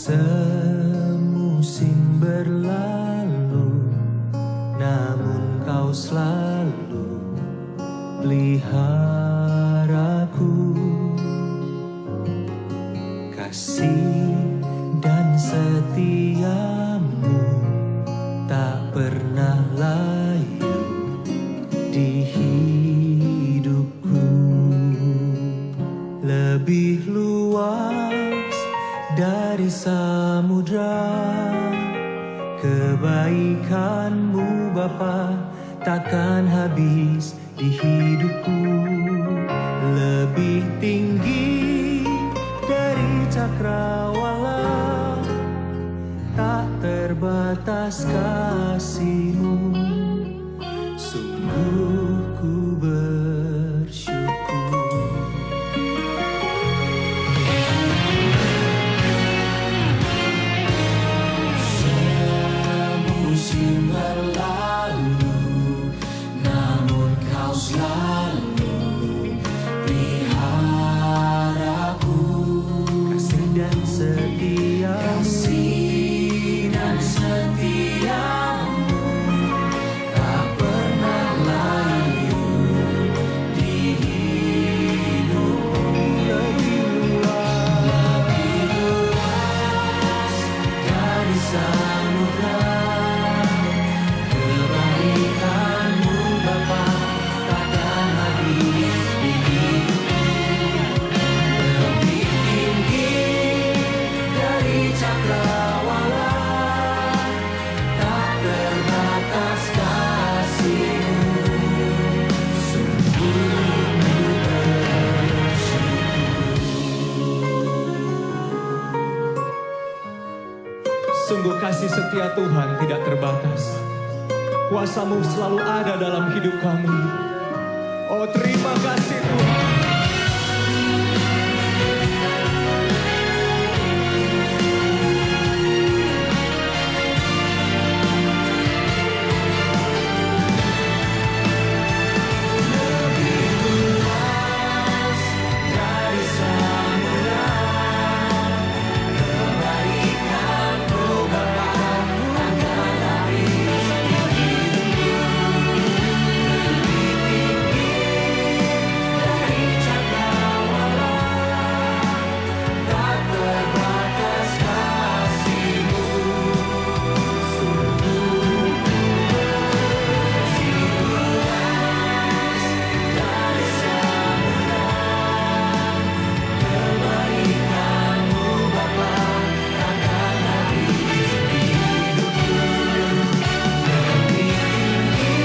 Semusim berlalu, namun kau selalu peliharaku. Kasih dan setiamu tak pernah layu di hidupku. Lebih luas dari samudra, kebaikanmu Bapa takkan habis di hidupku. Lebih tinggi dari cakrawala, tak terbatas kasih-Mu. Sungguh ku bersyukur. Semusim berlalu, namun kau selalu peliharaku. Kasih dan setiamu tak pernah layu di hidupku. Lebih luas dari samudra, kebaikanmu Bapa takkan habis di hidupku. Lebih tinggi dari cakrawala, tak terbatas kasih-Mu. Sungguh ku bersyukur. Sungguh kasih setia Tuhan tidak terbatas. Kuasa-Mu selalu ada dalam hidup kami. Oh, terima kasih Tuhan. Lebih luas dari samudra, kebaikan-Mu Bapa takkan habis di hidupku. Lebih tinggi dari cakrawala, tak terbatas kasih-Mu. Sungguh ku bersyukur. Dari samudra, kebaikan-Mu Bapa takkan habis di hidupku. Lebih tinggi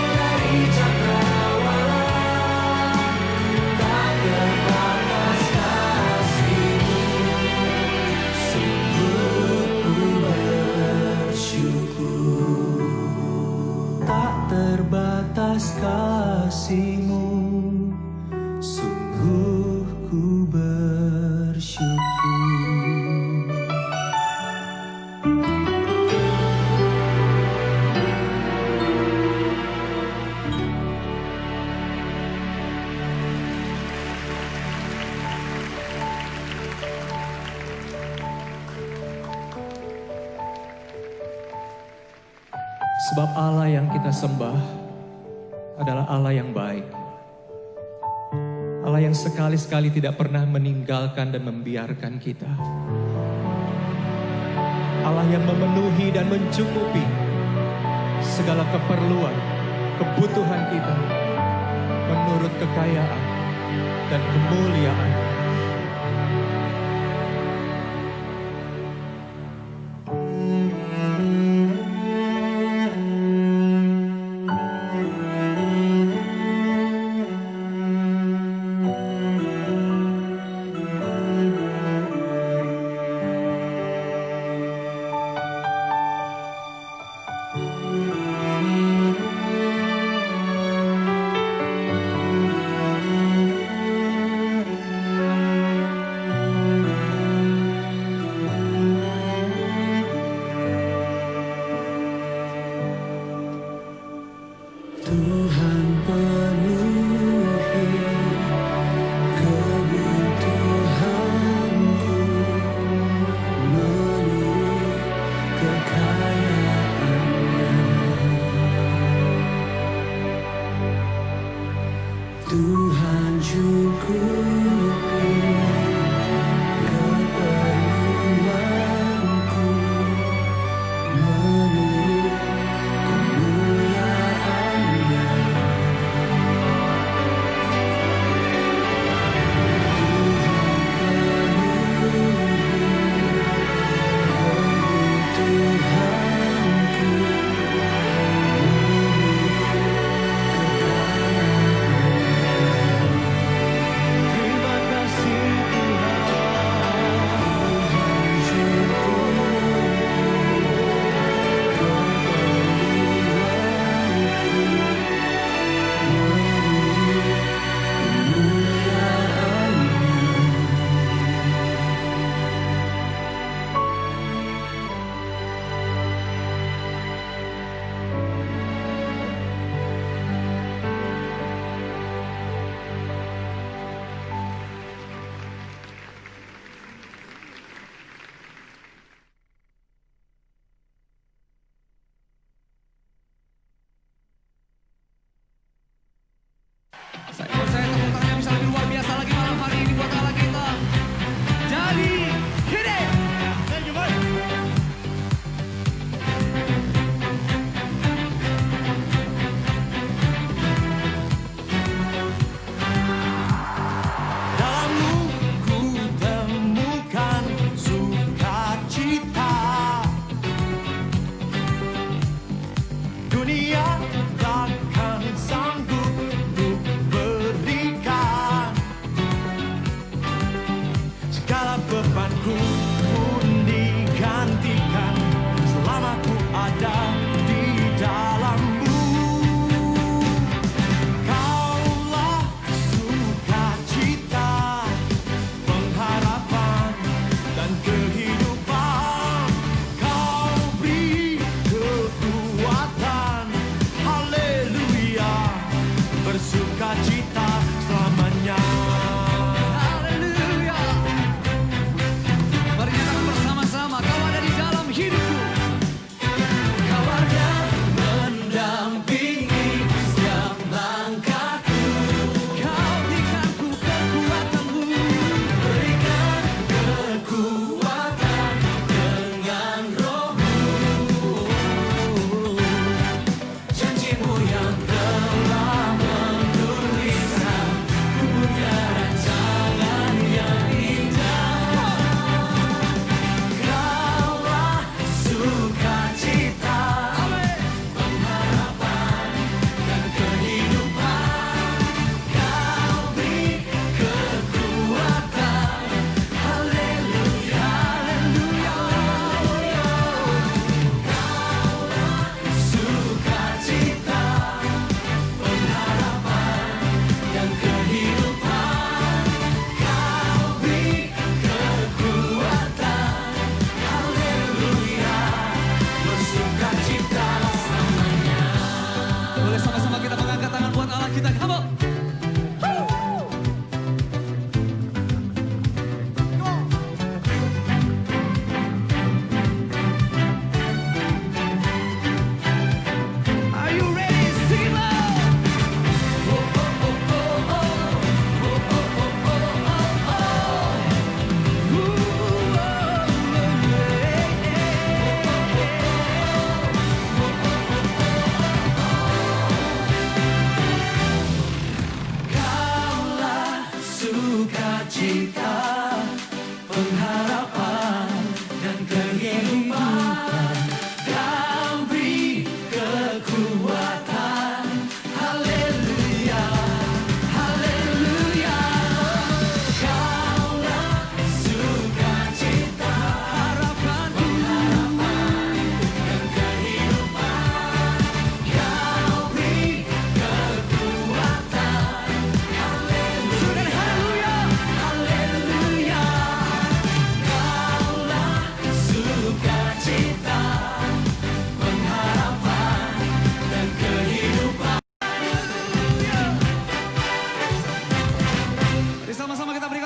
dari cakrawala, tak terbatas kasih-Mu. Sungguh ku bersyukur. Tak terbatas kasih-Mu, sungguh ku bersyukur. Sebab Allah yang kita sembah adalah Allah yang baik. Allah yang sekali-sekali tidak pernah meninggalkan dan membiarkan kita. Allah yang memenuhi dan mencukupi segala keperluan, kebutuhan kita menurut kekayaan dan kemuliaan.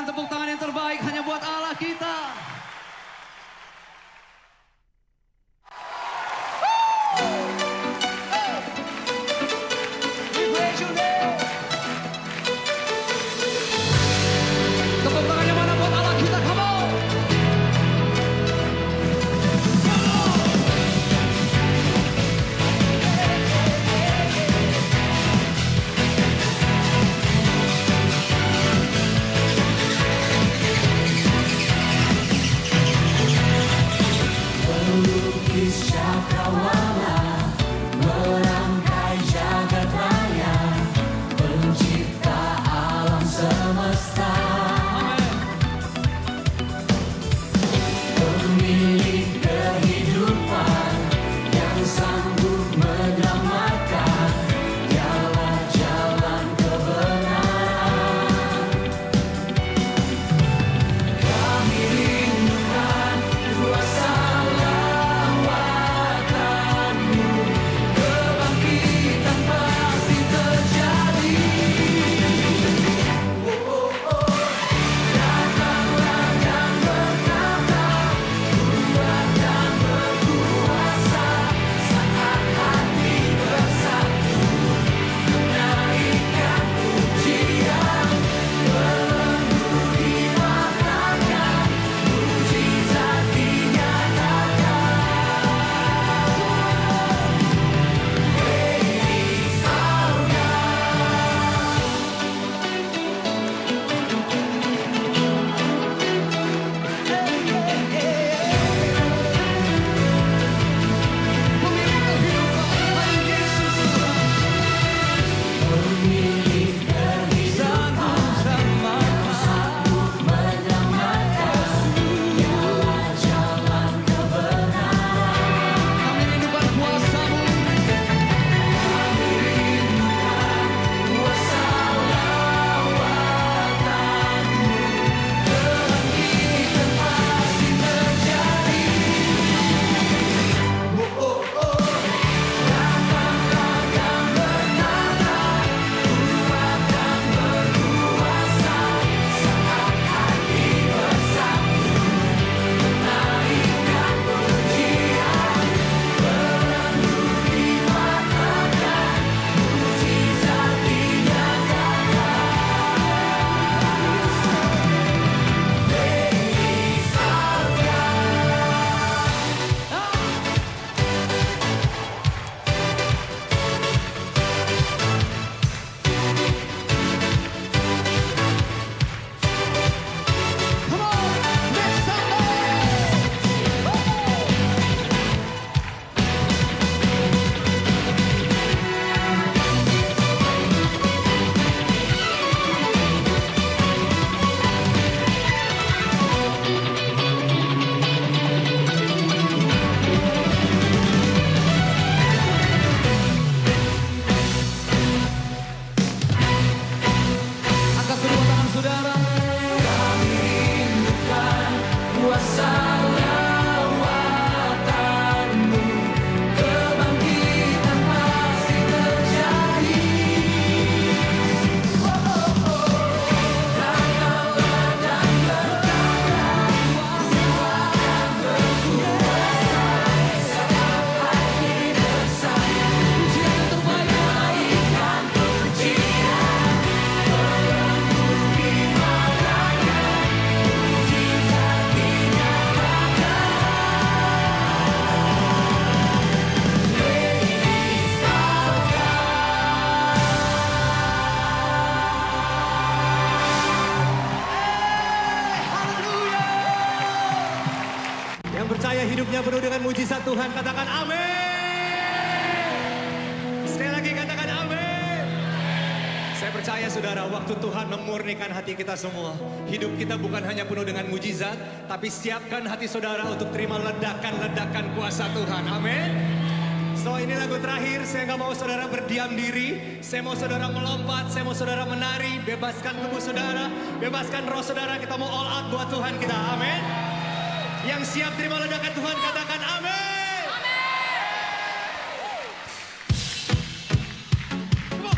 tepuk tangan yang terbaik hanya buat Allah kita. Tepuk tangannya mana buat Allah kita, come on. Pelukis cakrawala merangkai jagat raya, pencipta alam semesta, pemilik kehidupan yang sanggup menyelamatkan, dialah jalan kebenaran. Kami rindukan kuasa lawatanmu, kebangkitan pasti terjadi. Datanglah dan berkata, kuat dan berkuasa, saat hati bersatu, menaikkan pujian, belenggu dimaknakan, mujizat dinyatakan. Praise our pemilik kehidupan sanggup menyelamatkan, dialah jalan kebenaran. Kami rindukan kuasa-Mu. Kami rindukan kuasa lawatanmu, kebangkitan pasti terjadi. Datanglah dan berkata, kuat dan berkuasa, saat hati bersatu, menaikkan pujian, belenggu dimaknakan, mujizat dinyatakan. Praise our Come on, make some noise. Angkat kedua tangan saudara. Kami rindukan kuasa lawatanmu, kebangkitan pasti terjadi. Datanglah dan berkata, kuat dan berkuasa, saat hati bersatu, menaikkan pujian, belenggu dimaknakan, mujizat dinyatakan. Praise our Yang percaya hidupnya penuh dengan mujizat Tuhan, katakan amin. Sekali lagi katakan amin. Saya percaya saudara, waktu Tuhan memurnikan hati kita semua, hidup kita bukan hanya penuh dengan mujizat, tapi siapkan hati saudara untuk terima ledakan-ledakan kuasa Tuhan. Amin. So ini lagu terakhir, saya nggak mau saudara berdiam diri. Saya mau saudara melompat, saya mau saudara menari. Bebaskan tubuh saudara, bebaskan roh saudara. Kita mau all out buat Tuhan kita, amin. Yang siap terima ledakan Tuhan, katakan amin. Come on.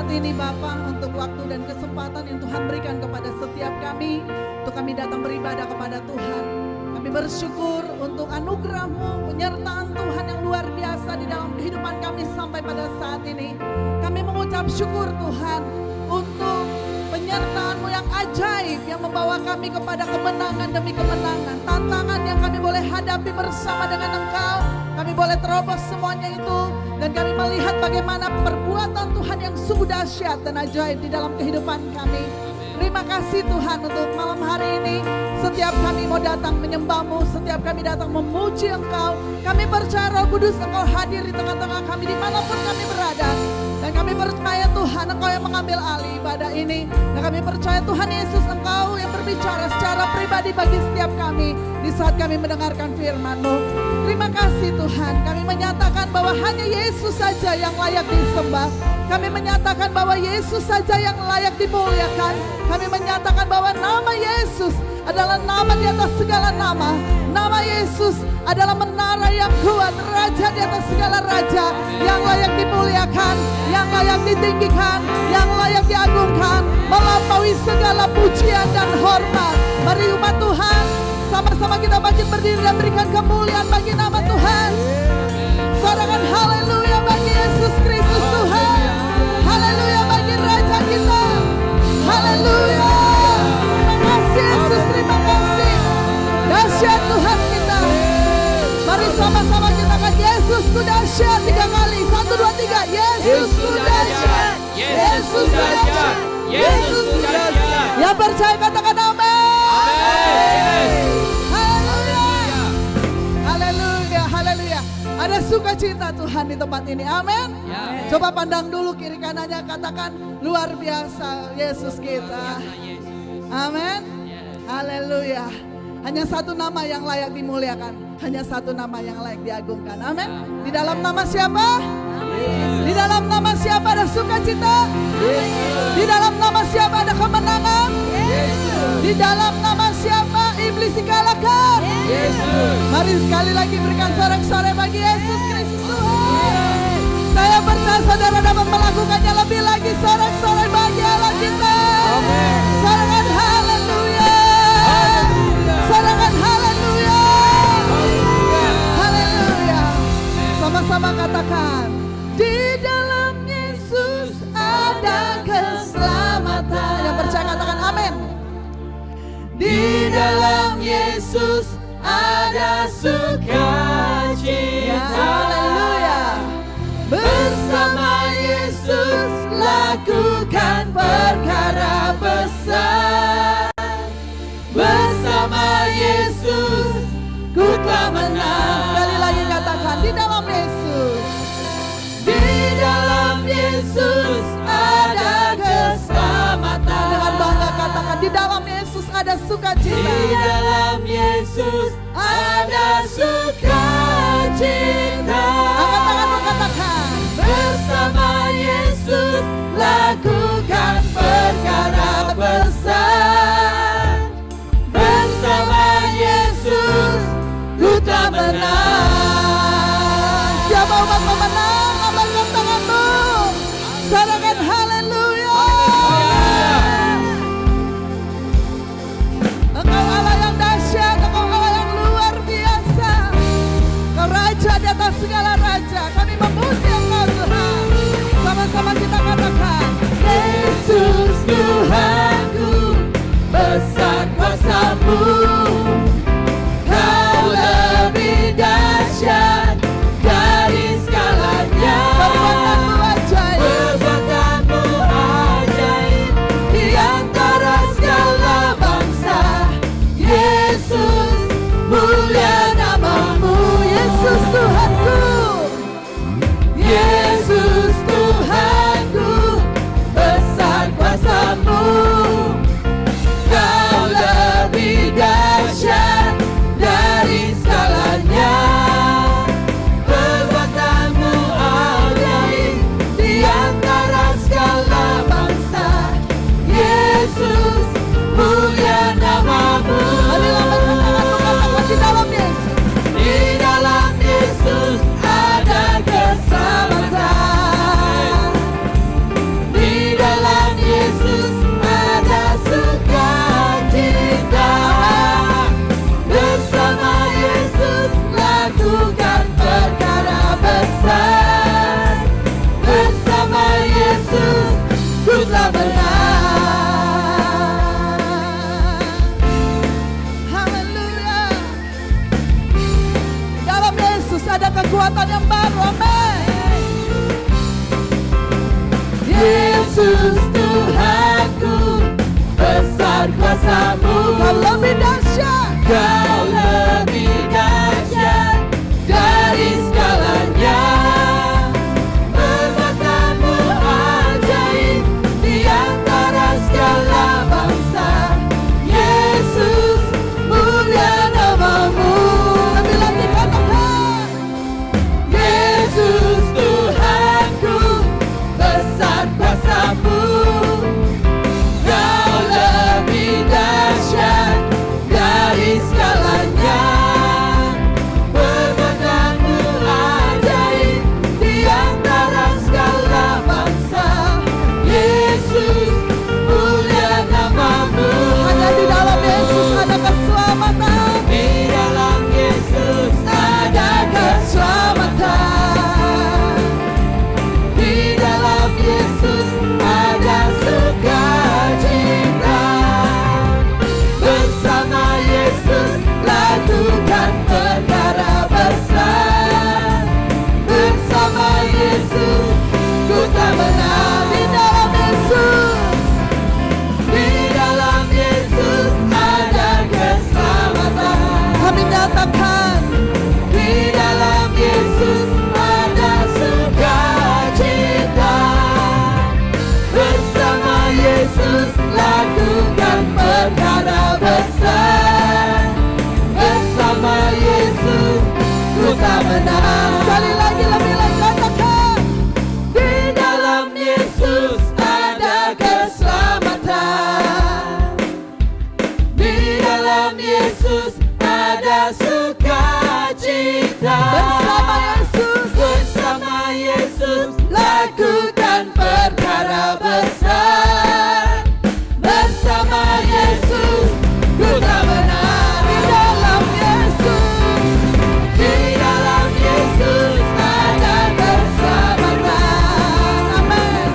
saat ini Bapa untuk waktu dan kesempatan yang Tuhan berikan kepada setiap kami untuk kami datang beribadah kepada Tuhan. Kami bersyukur untuk anugerah-Mu, penyertaan Tuhan yang luar biasa di dalam kehidupan kami sampai pada saat ini. Kami mengucap syukur Tuhan untuk penyertaan-Mu yang ajaib yang membawa kami kepada kemenangan demi kemenangan. Tantangan yang kami boleh hadapi bersama dengan Engkau, kami boleh terobos semuanya itu. Dan kami melihat bagaimana perbuatan Tuhan yang sungguh dahsyat dan ajaib di dalam kehidupan kami. Terima kasih Tuhan untuk malam hari ini. Setiap kami mau datang menyembah-Mu, setiap kami datang memuji Engkau. Kami percaya Roh Kudus Engkau hadir di tengah-tengah kami dimanapun kami berada. Dan kami percaya Tuhan Engkau yang mengambil alih ibadah ini. Dan kami percaya Tuhan Yesus Engkau yang berbicara secara pribadi bagi setiap kami di saat kami mendengarkan firman-Mu. Terima kasih Tuhan, kami menyatakan bahwa hanya Yesus saja yang layak disembah. Kami menyatakan bahwa Yesus saja yang layak dimuliakan. Kami menyatakan bahwa nama Yesus adalah nama di atas segala nama. Nama Yesus adalah menara yang kuat, raja di atas segala raja, yang layak dimuliakan, yang layak ditinggikan, yang layak diagungkan, melampaui segala pujian dan hormat. Mari umat Tuhan, sama-sama kita bangkit berdiri dan berikan kemuliaan bagi nama Tuhan. Sorakan haleluya bagi Yesus Kristus Tuhan. Haleluya bagi Raja kita. Haleluya. Terima kasih Yesus, terima kasih. Dahsyat Tuhan kita. Mari sama-sama kita katakan Yesus itu dahsyat 3 kali. 1, 2, 3. Yesus itu dahsyat. Yesus itu dahsyat. Yesus itu dahsyat. Yang percaya katakan amin. Haleluya. Haleluya. Haleluya. Ada sukacita Tuhan di tempat ini. Amin. Coba pandang dulu kiri kanannya, katakan luar biasa Yesus kita. Amin. Haleluya. Hanya satu nama yang layak dimuliakan. Hanya satu nama yang layak diagungkan. Amin. Di dalam nama siapa? Di dalam nama siapa ada sukacita? Di dalam nama siapa ada kemenangan? Di dalam nama siapa iblis dikalahkan? Mari sekali lagi berikan sorak-sorai bagi Yesus Kristus Tuhan. Saya percaya saudara dapat melakukannya lebih lagi. Sorak-sorai bagi Allah kita. Sorakan haleluya. Sorakan haleluya. Haleluya. Sama-sama katakan, di dalam Yesus ada keselamatan. Yang percaya katakan amin. Di dalam Yesus ada sukacita. Haleluya. Bersama Yesus lakukan perkara besar. Bersama Yesus ku telah menang. Sekali lagi katakan, di dalam Yesus. Di dalam Yesus ada keselamatan. Dengan bangga katakan, di dalam Yesus ada sukacita. Di dalam Yesus ada sukacita. Angkat tanganmu katakan, bersama Yesus lakukan perkara besar. Bersama Yesus ku telah menang. Siapa umat pemenang? Lambaikan tanganmu. Sorakan haleluya. Engkau Allah yang dahsyat, Engkau Allah yang luar biasa. Engkau Raja di atas segala raja. Kami memuji Engkau Tuhan. Sama-sama kita katakan, telah menang. Haleluya. Dalam Yesus ada kekuatan yang baru. Amin. Yesus Tuhanku, besar kuasa-Mu. Kau lebih dahsyat. Kau lebih dahsyat dari segalanya. Perbuatan-Mu ajaib di antara segala bangsa. Yesus, mulia nama-Mu. Lebih lagi katakan, Yesus Tuhanku, besar kuasa-Mu. Kau lebih dahsyat dari segalanya. Perbuatan-Mu ajaib di antara segala bangsa. Yesus, mulia nama-Mu. Hanya di dalam Yesus ada keselamatan. Di dalam Yesus ada keselamatan. Di dalam Yesus ada sukacita. Bersama Yesus lakukan perkara besar. Bersama Yesus ku tak menang. Di dalam Yesus, di dalam Yesus ada keselamatan. Kami nyatakan, di dalam Yesus ada sukacita. Bersama Yesus lakukan perkara besar. Bersama Yesus ku tak menang. Sekali lagi lebih lagi katakan, di dalam Yesus ada keselamatan. Di dalam Yesus ada sukacita. Bersama Yesus, bersama Yesus lakukan perkara besar. Bersama Yesus ku tak menang. Di dalam Yesus, di dalam Yesus ada keselamatan. Amin.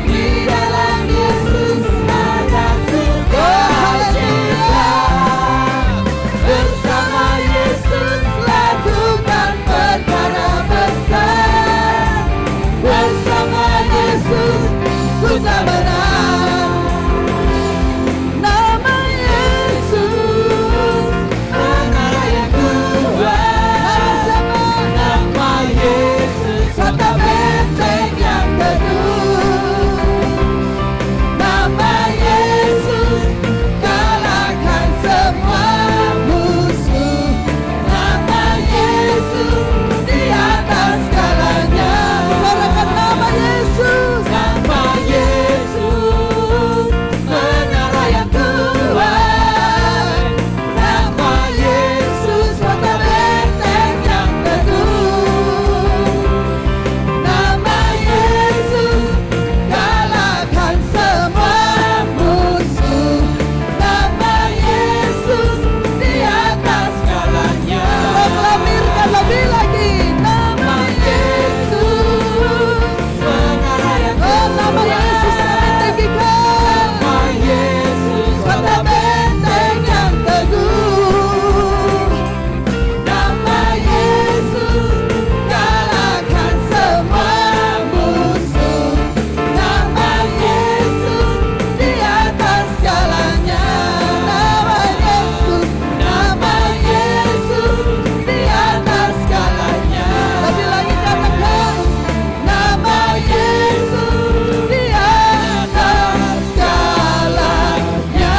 Di dalam Yesus ada sukacita. Bersama Yesus lakukan perkara besar. Bersama Yesus ku tak menang. Nama Yesus, nama yang kuat. Nama Yesus, kota benteng yang teguh. Nama Yesus, kalahkan semua musuh. Nama Yesus, di atas segalanya. Sorakan nama Yesus. Nama Yesus, menara yang kuat. Nama Yesus, kota benteng yang teguh. Nama Yesus, kalahkan semua musuh. Nama Yesus, di atas segalanya. Proklamirkan lebih lagi. Nama Yesus, menara yang kuat. Nama Yesus kami tinggikan. Nama Yesus, kota benteng yang teguh. Nama Yesus, kalahkan semua musuh. Nama Yesus, di atas segalanya. Nama Yesus, di atas segalanya. Lebih lagi katakan, nama Yesus, di atas segalanya.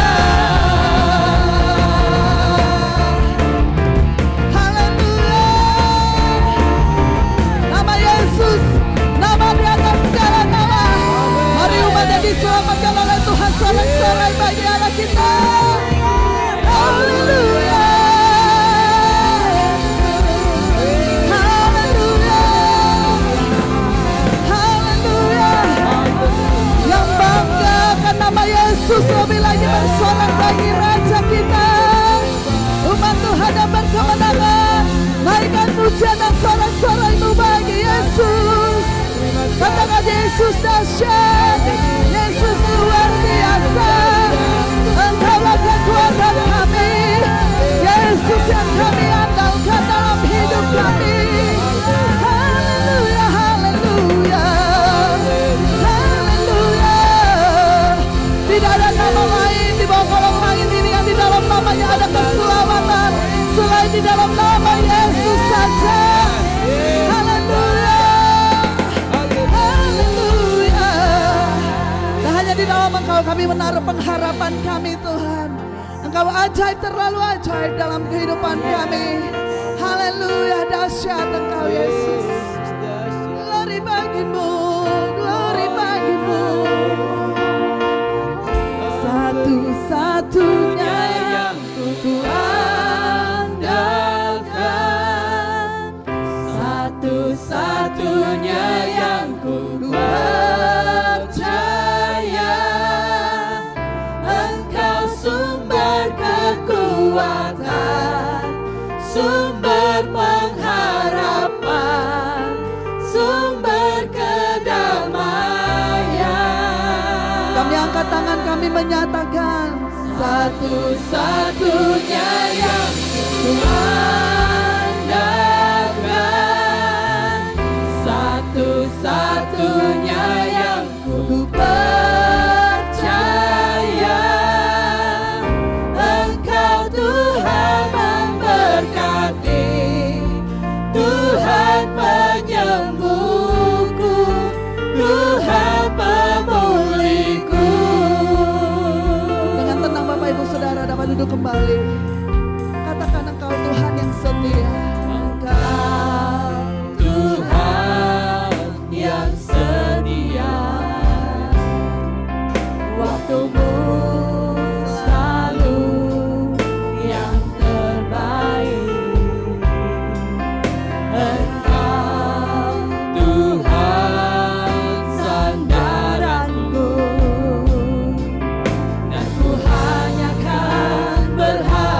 Haleluya. Nama Yesus, nama di atas segala nama. Mari umat yang diselamatkan oleh Tuhan, sorak-sorai bagi anak kita. Haleluya. Haleluya. Haleluya. Yang bangga akan nama Yesus lebih lagi bersorak bagi Raja kita. Umat Tuhan yang berkemenangan, naikkan pujian dan sorak-soraimu bagi Yesus. Katakan Yesus dahsyat, Yesus kolong-kolong langit ini yang di dalam namanya ada keselamatan. Selain di dalam nama Yesus saja. Haleluya. Haleluya. Dan hanya di dalam Engkau kami menaruh pengharapan kami Tuhan. Engkau ajaib, terlalu ajaib dalam kehidupan kami. Haleluya, dahsyat Engkau Yesus. Glory bagimu, glory bagimu. Satu-satunya yang ku andalkan, satu-satunya yang ku percaya. Engkau sumber kekuatan, sumber pengharapan, sumber kedamaian. Kami angkat tangan, kami menyatakan satu-satunya yang ku andalkan, satu-satunya yang ku percaya. Engkau Tuhan memberkati, Tuhan penyembuhku, Tuhan pemulihku. Dengan tenang Bapak Ibu Saudara dapat duduk kembali. Katakan Engkau Tuhan yang setia. Engkau Tuhan yang setia. Waktumu selalu yang terbaik. Engkau Tuhan sandaranku, dan ku hanya kan berharap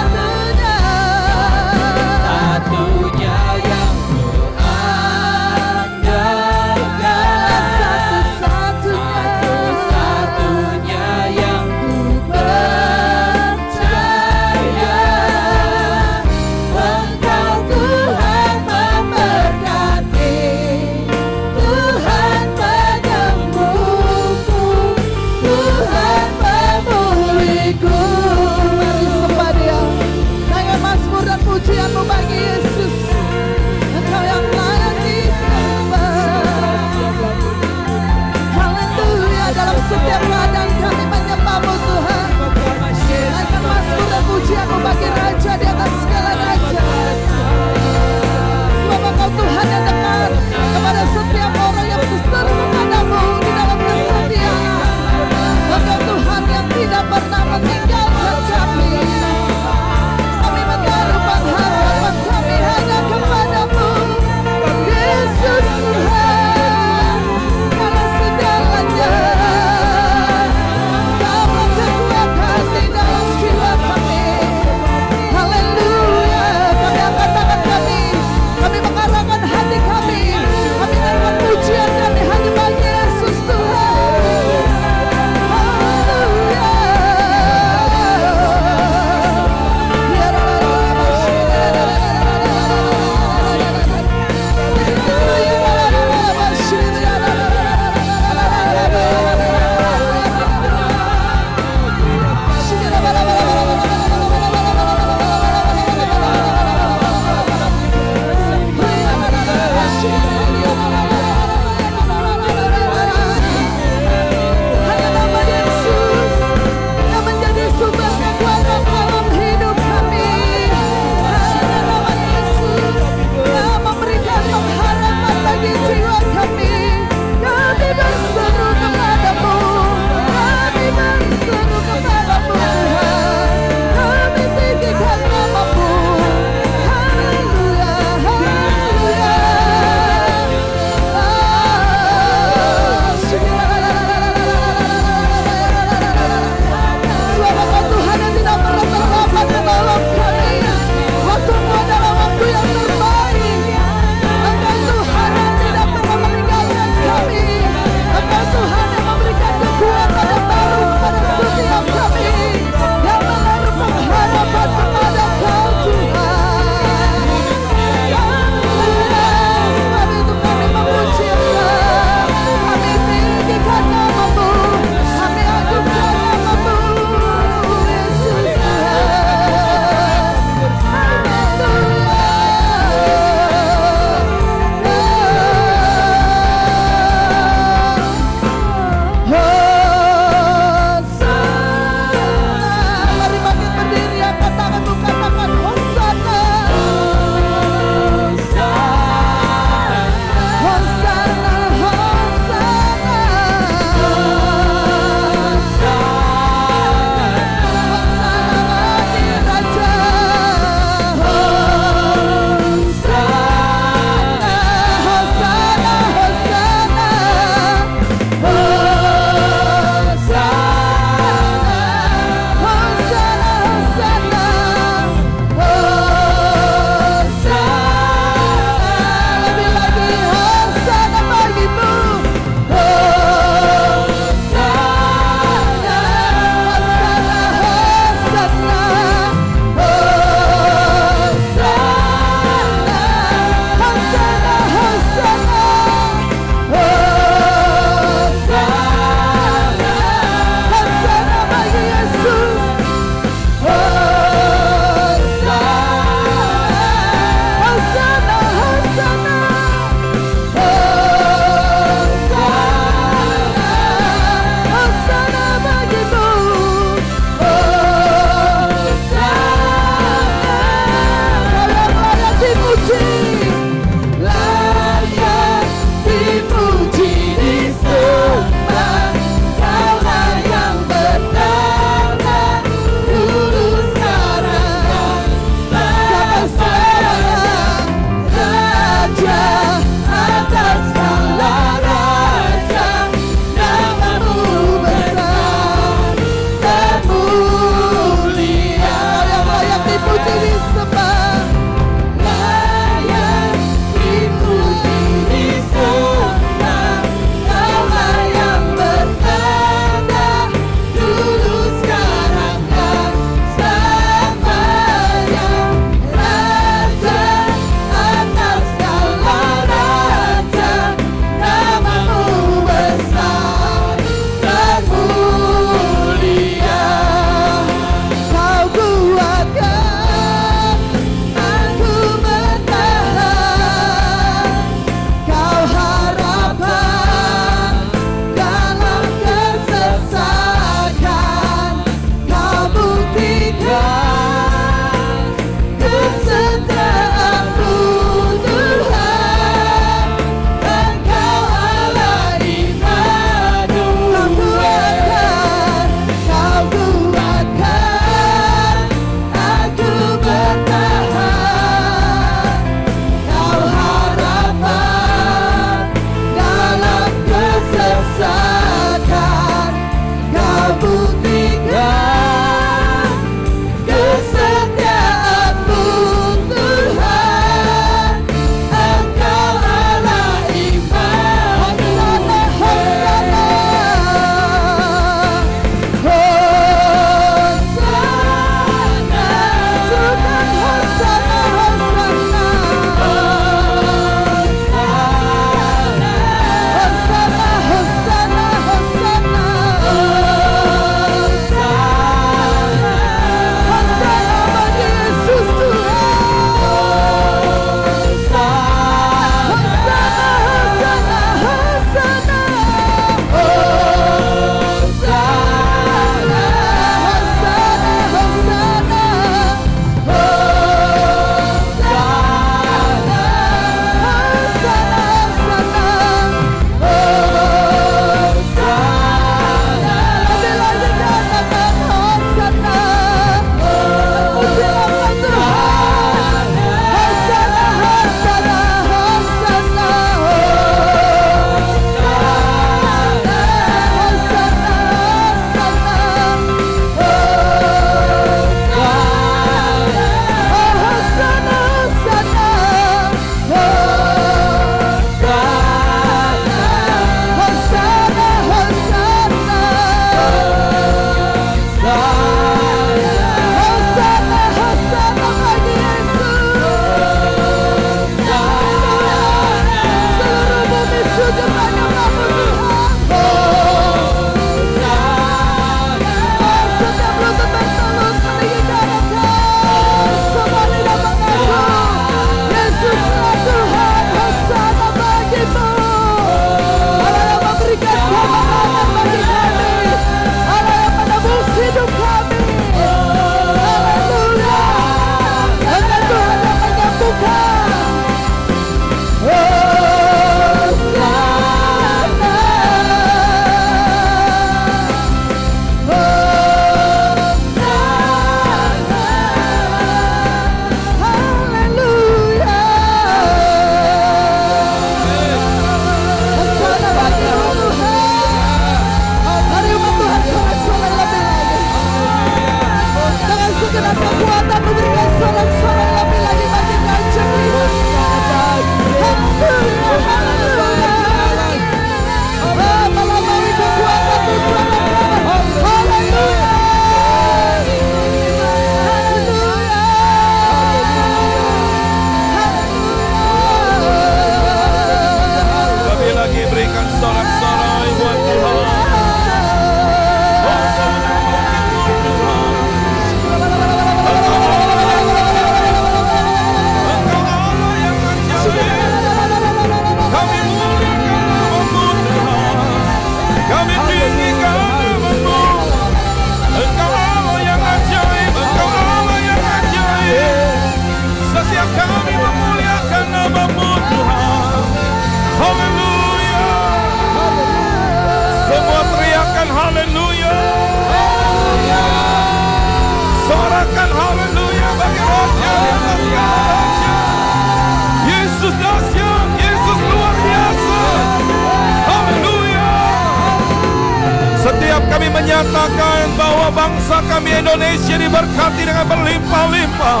menyatakan bahwa bangsa kami Indonesia diberkati dengan berlimpah-limpah.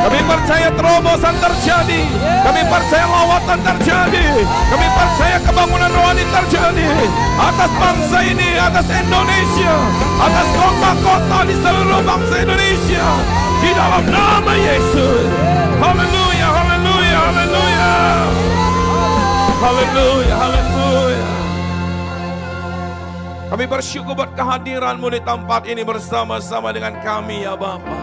Kami percaya terobosan terjadi. Kami percaya lawatan terjadi. Kami percaya kebangunan rohani terjadi atas bangsa ini, atas Indonesia, atas kota-kota di seluruh bangsa Indonesia. Di dalam nama Yesus. Haleluya, haleluya, haleluya. Haleluya, haleluya. Kami bersyukur buat kehadiran-Mu di tempat ini bersama-sama dengan kami ya Bapa.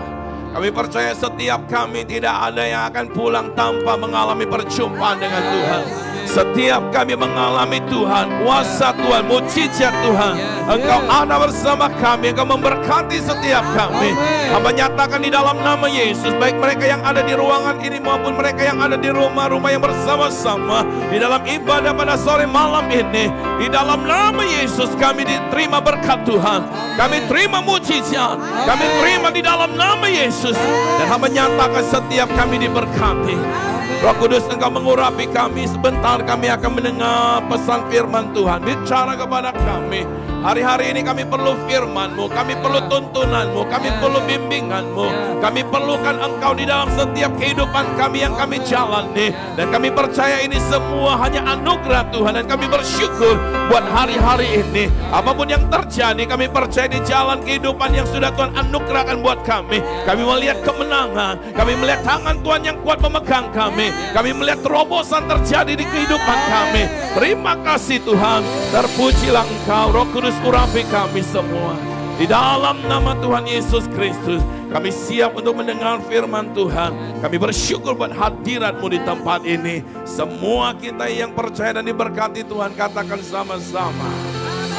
Kami percaya setiap kami tidak ada yang akan pulang tanpa mengalami perjumpaan dengan Tuhan. Setiap kami mengalami Tuhan, kuasa Tuhan, mujizat Tuhan. Engkau ada bersama kami, Engkau memberkati setiap kami. Hamba nyatakan di dalam nama Yesus, baik mereka yang ada di ruangan ini maupun mereka yang ada di rumah-rumah yang bersama-sama di dalam ibadah pada sore malam ini, di dalam nama Yesus kami diterima berkat Tuhan. Kami terima mujizat, kami terima di dalam nama Yesus. Dan hamba nyatakan setiap kami diberkati. Roh Kudus, Engkau mengurapi kami. Sebentar kami akan mendengar pesan firman Tuhan. Bicara kepada kami. Hari-hari ini kami perlu firman-Mu, kami perlu tuntunan-Mu, kami perlu bimbingan-Mu. Kami perlukan Engkau di dalam setiap kehidupan kami yang kami jalani. Dan kami percaya ini semua hanya anugerah Tuhan. Dan kami bersyukur buat hari-hari ini. Apapun yang terjadi, kami percaya di jalan kehidupan yang sudah Tuhan anugerahkan buat kami. Kami melihat kemenangan, kami melihat tangan Tuhan yang kuat memegang kami. Kami melihat terobosan terjadi di kehidupan kami. Terima kasih Tuhan. Terpujilah Engkau, Roh Kudus urapi kami semua. Di dalam nama Tuhan Yesus Kristus, kami siap untuk mendengar firman Tuhan. Kami bersyukur buat hadirat-Mu di tempat ini. Semua kita yang percaya dan diberkati Tuhan, katakan sama-sama.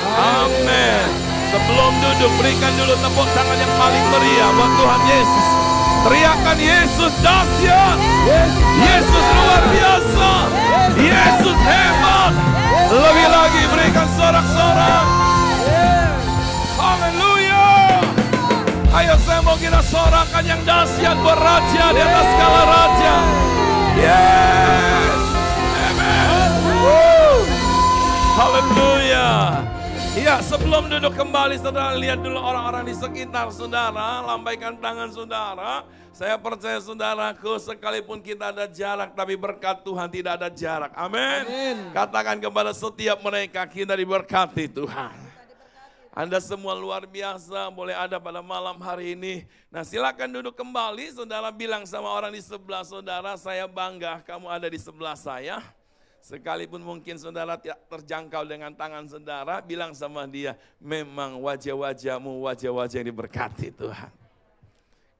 Amin. Sebelum duduk, berikan dulu tepuk tangan yang paling meriah buat Tuhan Yesus. Teriakan Yesus dahsyat, Yesus luar biasa, Yesus hebat. Lebih lagi berikan sorak-sorak. Haleluya. Ayo saya mau kita sorakan yang dahsyat buat Raja di atas segala Raja. Yes. Amen. Haleluya. Ya, sebelum duduk kembali, saudara lihat dulu orang-orang di sekitar saudara, lambaikan tangan saudara. Saya percaya saudaraku, sekalipun kita ada jarak, tapi berkat Tuhan tidak ada jarak. Amin. Katakan kepada setiap mereka, kita diberkati Tuhan. Anda semua luar biasa, boleh ada pada malam hari ini. Nah, silakan duduk kembali, saudara bilang sama orang di sebelah saudara, saya bangga kamu ada di sebelah saya. Sekalipun mungkin saudara tidak terjangkau dengan tangan saudara, bilang sama dia, memang wajah-wajahmu wajah-wajah yang diberkati Tuhan.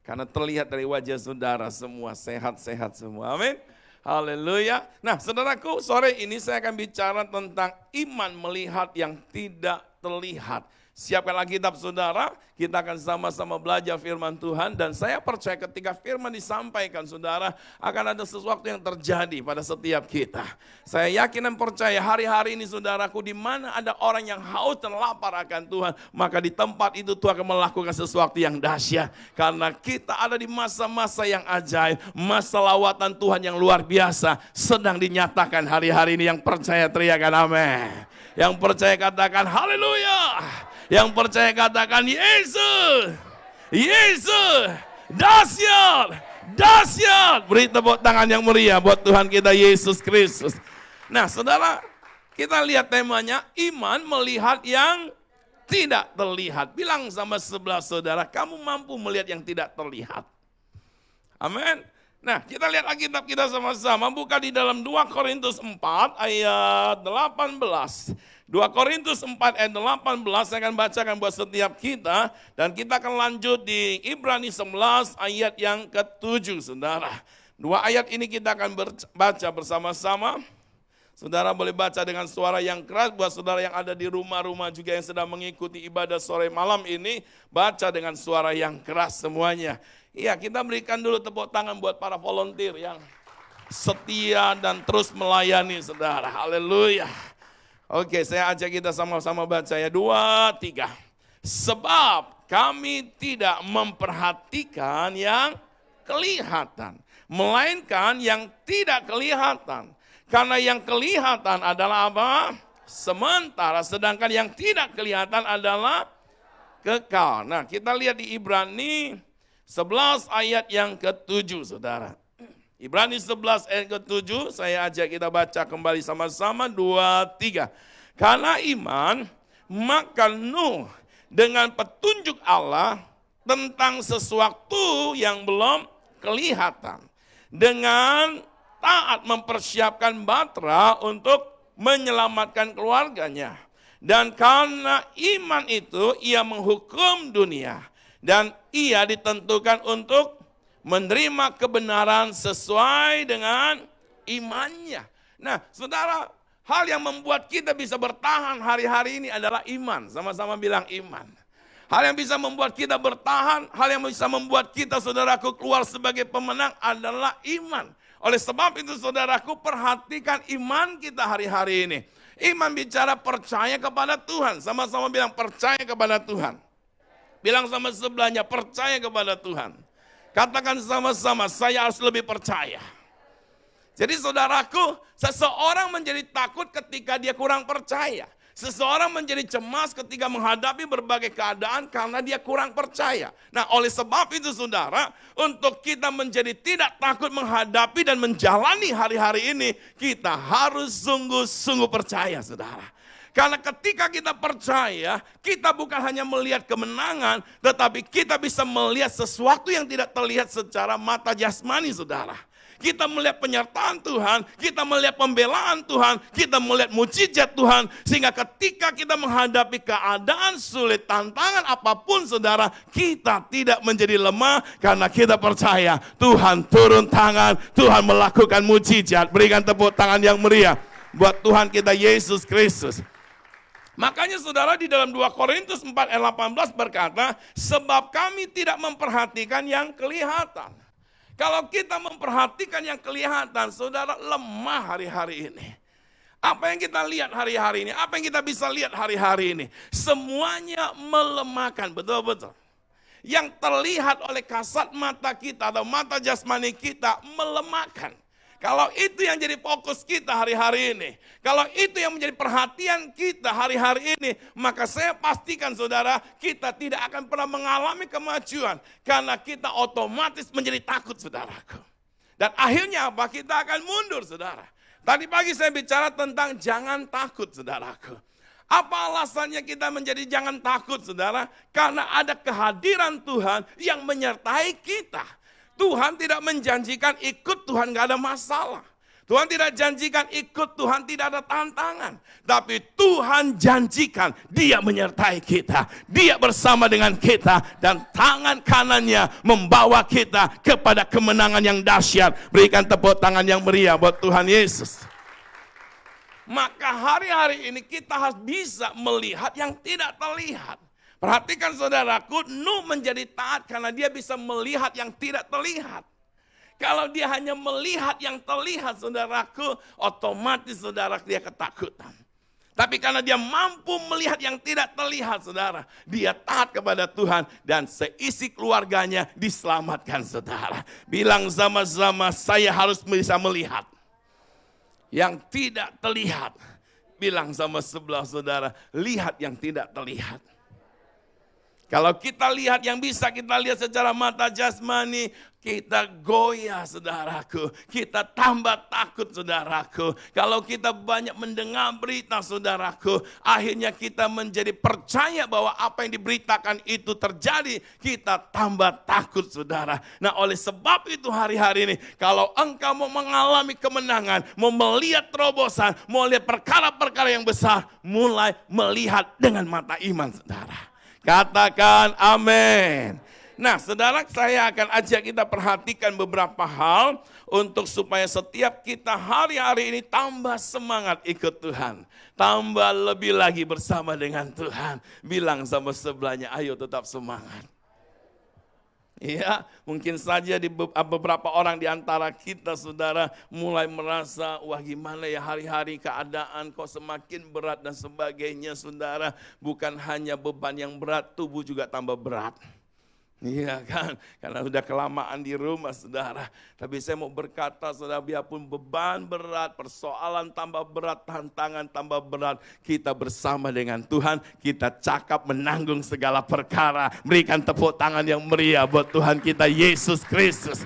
Karena terlihat dari wajah saudara semua sehat-sehat semua, amin. Haleluya. Nah saudaraku, sore ini saya akan bicara tentang iman melihat yang tidak terlihat. Siapkan Alkitab saudara, kita akan sama-sama belajar firman Tuhan. Dan saya percaya ketika firman disampaikan saudara, akan ada sesuatu yang terjadi pada setiap kita. Saya yakin dan percaya hari-hari ini saudaraku, di mana ada orang yang haus dan lapar akan Tuhan, maka di tempat itu Tuhan akan melakukan sesuatu yang dahsyat. Karena kita ada di masa-masa yang ajaib, masa lawatan Tuhan yang luar biasa sedang dinyatakan hari-hari ini. Yang percaya teriakan amin. Yang percaya katakan haleluya. Yang percaya katakan Yesus, Yesus, dahsyat, dahsyat. Beri tepuk tangan yang meriah buat Tuhan kita Yesus Kristus. Nah saudara, kita lihat temanya iman melihat yang tidak terlihat. Bilang sama sebelah saudara, kamu mampu melihat yang tidak terlihat. Amin. Nah kita lihat Alkitab kita sama-sama, buka di dalam 2 Korintus 4 ayat 18. 2 Korintus 4 ayat 18 saya akan bacakan buat setiap kita. Dan kita akan lanjut di Ibrani 11 ayat yang ke-7 saudara. 2 ayat ini kita akan baca bersama-sama. Saudara boleh baca dengan suara yang keras. Buat saudara yang ada di rumah-rumah juga yang sedang mengikuti ibadah sore malam ini, baca dengan suara yang keras semuanya. Iya, kita berikan dulu tepuk tangan buat para volunteer yang setia dan terus melayani saudara. Haleluya. Oke, saya ajak kita sama-sama baca ya. 2, 3. Sebab kami tidak memperhatikan yang kelihatan, melainkan yang tidak kelihatan. Karena yang kelihatan adalah apa? Sementara, sedangkan yang tidak kelihatan adalah kekal. Nah, kita lihat di Ibrani 11 ayat yang ke-7, saudara. Ibrani 11 ayat ke-7, saya ajak kita baca kembali sama-sama, 2, 3. Karena iman, maka Nuh dengan petunjuk Allah tentang sesuatu yang belum kelihatan, dengan taat mempersiapkan batra untuk menyelamatkan keluarganya. Dan karena iman itu ia menghukum dunia, dan ia ditentukan untuk menerima kebenaran sesuai dengan imannya. Nah, saudara, hal yang membuat kita bisa bertahan hari-hari ini adalah iman. Sama-sama bilang iman. Hal yang bisa membuat kita bertahan, hal yang bisa membuat kita, saudaraku, keluar sebagai pemenang adalah iman. Oleh sebab itu, saudaraku, perhatikan iman kita hari-hari ini. Iman bicara percaya kepada Tuhan. Sama-sama bilang percaya kepada Tuhan. Bilang sama sebelahnya, percaya kepada Tuhan. Katakan sama-sama, saya harus lebih percaya. Jadi saudaraku, seseorang menjadi takut ketika dia kurang percaya. Seseorang menjadi cemas ketika menghadapi berbagai keadaan karena dia kurang percaya. Nah, oleh sebab itu saudara, untuk kita menjadi tidak takut menghadapi dan menjalani hari-hari ini, kita harus sungguh-sungguh percaya, saudara. Karena ketika kita percaya, kita bukan hanya melihat kemenangan, tetapi kita bisa melihat sesuatu yang tidak terlihat secara mata jasmani, saudara. Kita melihat penyertaan Tuhan, kita melihat pembelaan Tuhan, kita melihat mujizat Tuhan. Sehingga ketika kita menghadapi keadaan sulit, tantangan apapun, saudara, kita tidak menjadi lemah karena kita percaya Tuhan turun tangan, Tuhan melakukan mujizat. Berikan tepuk tangan yang meriah buat Tuhan kita Yesus Kristus. Makanya saudara, di dalam 2 Korintus 4 ayat 18 berkata, sebab kami tidak memperhatikan yang kelihatan. Kalau kita memperhatikan yang kelihatan, saudara, lemah hari-hari ini. Apa yang kita lihat hari-hari ini? Apa yang kita bisa lihat hari-hari ini? Semuanya melemahkan, betul-betul. Yang terlihat oleh kasat mata kita atau mata jasmani kita melemahkan. Kalau itu yang jadi fokus kita hari-hari ini, kalau itu yang menjadi perhatian kita hari-hari ini, maka saya pastikan saudara, kita tidak akan pernah mengalami kemajuan. Karena kita otomatis menjadi takut, saudaraku. Dan akhirnya apa? Kita akan mundur, saudara. Tadi pagi saya bicara tentang jangan takut, saudaraku. Apa alasannya kita menjadi jangan takut, saudara? Karena ada kehadiran Tuhan yang menyertai kita. Tuhan tidak menjanjikan ikut Tuhan gak ada masalah. Tuhan tidak janjikan ikut Tuhan tidak ada tantangan. Tapi Tuhan janjikan dia menyertai kita. Dia bersama dengan kita. Dan tangan kanannya membawa kita kepada kemenangan yang dahsyat. Berikan tepuk tangan yang meriah buat Tuhan Yesus. Maka hari-hari ini kita harus bisa melihat yang tidak terlihat. Perhatikan saudaraku, Nuh menjadi taat karena dia bisa melihat yang tidak terlihat. Kalau dia hanya melihat yang terlihat, saudaraku, otomatis saudara dia ketakutan. Tapi karena dia mampu melihat yang tidak terlihat, saudara, dia taat kepada Tuhan dan seisi keluarganya diselamatkan, saudara. Bilang sama-sama, saya harus bisa melihat yang tidak terlihat. Bilang sama sebelah saudara, lihat yang tidak terlihat. Kalau kita lihat yang bisa kita lihat secara mata jasmani, kita goyah, saudaraku. Kita tambah takut, saudaraku. Kalau kita banyak mendengar berita, saudaraku, akhirnya kita menjadi percaya bahwa apa yang diberitakan itu terjadi. Kita tambah takut, saudara. Nah, oleh sebab itu hari-hari ini, kalau engkau mau mengalami kemenangan, mau melihat terobosan, mau lihat perkara-perkara yang besar, mulai melihat dengan mata iman, saudara. Katakan amin. Nah, saudara, saya akan ajak kita perhatikan beberapa hal untuk supaya setiap kita hari-hari ini tambah semangat ikut Tuhan. Tambah lebih lagi bersama dengan Tuhan. Bilang sama sebelahnya, ayo tetap semangat. Ya, mungkin saja di beberapa orang di antara kita, saudara, mulai merasa, wah gimana ya hari-hari keadaan kok semakin berat dan sebagainya, saudara. Bukan hanya beban yang berat, tubuh juga tambah berat. Iya kan, karena sudah kelamaan di rumah saudara. Tapi saya mau berkata saudara, biarpun beban berat, persoalan tambah berat, tantangan tambah berat, kita bersama dengan Tuhan, kita cakap menanggung segala perkara. Berikan tepuk tangan yang meriah buat Tuhan kita Yesus Kristus.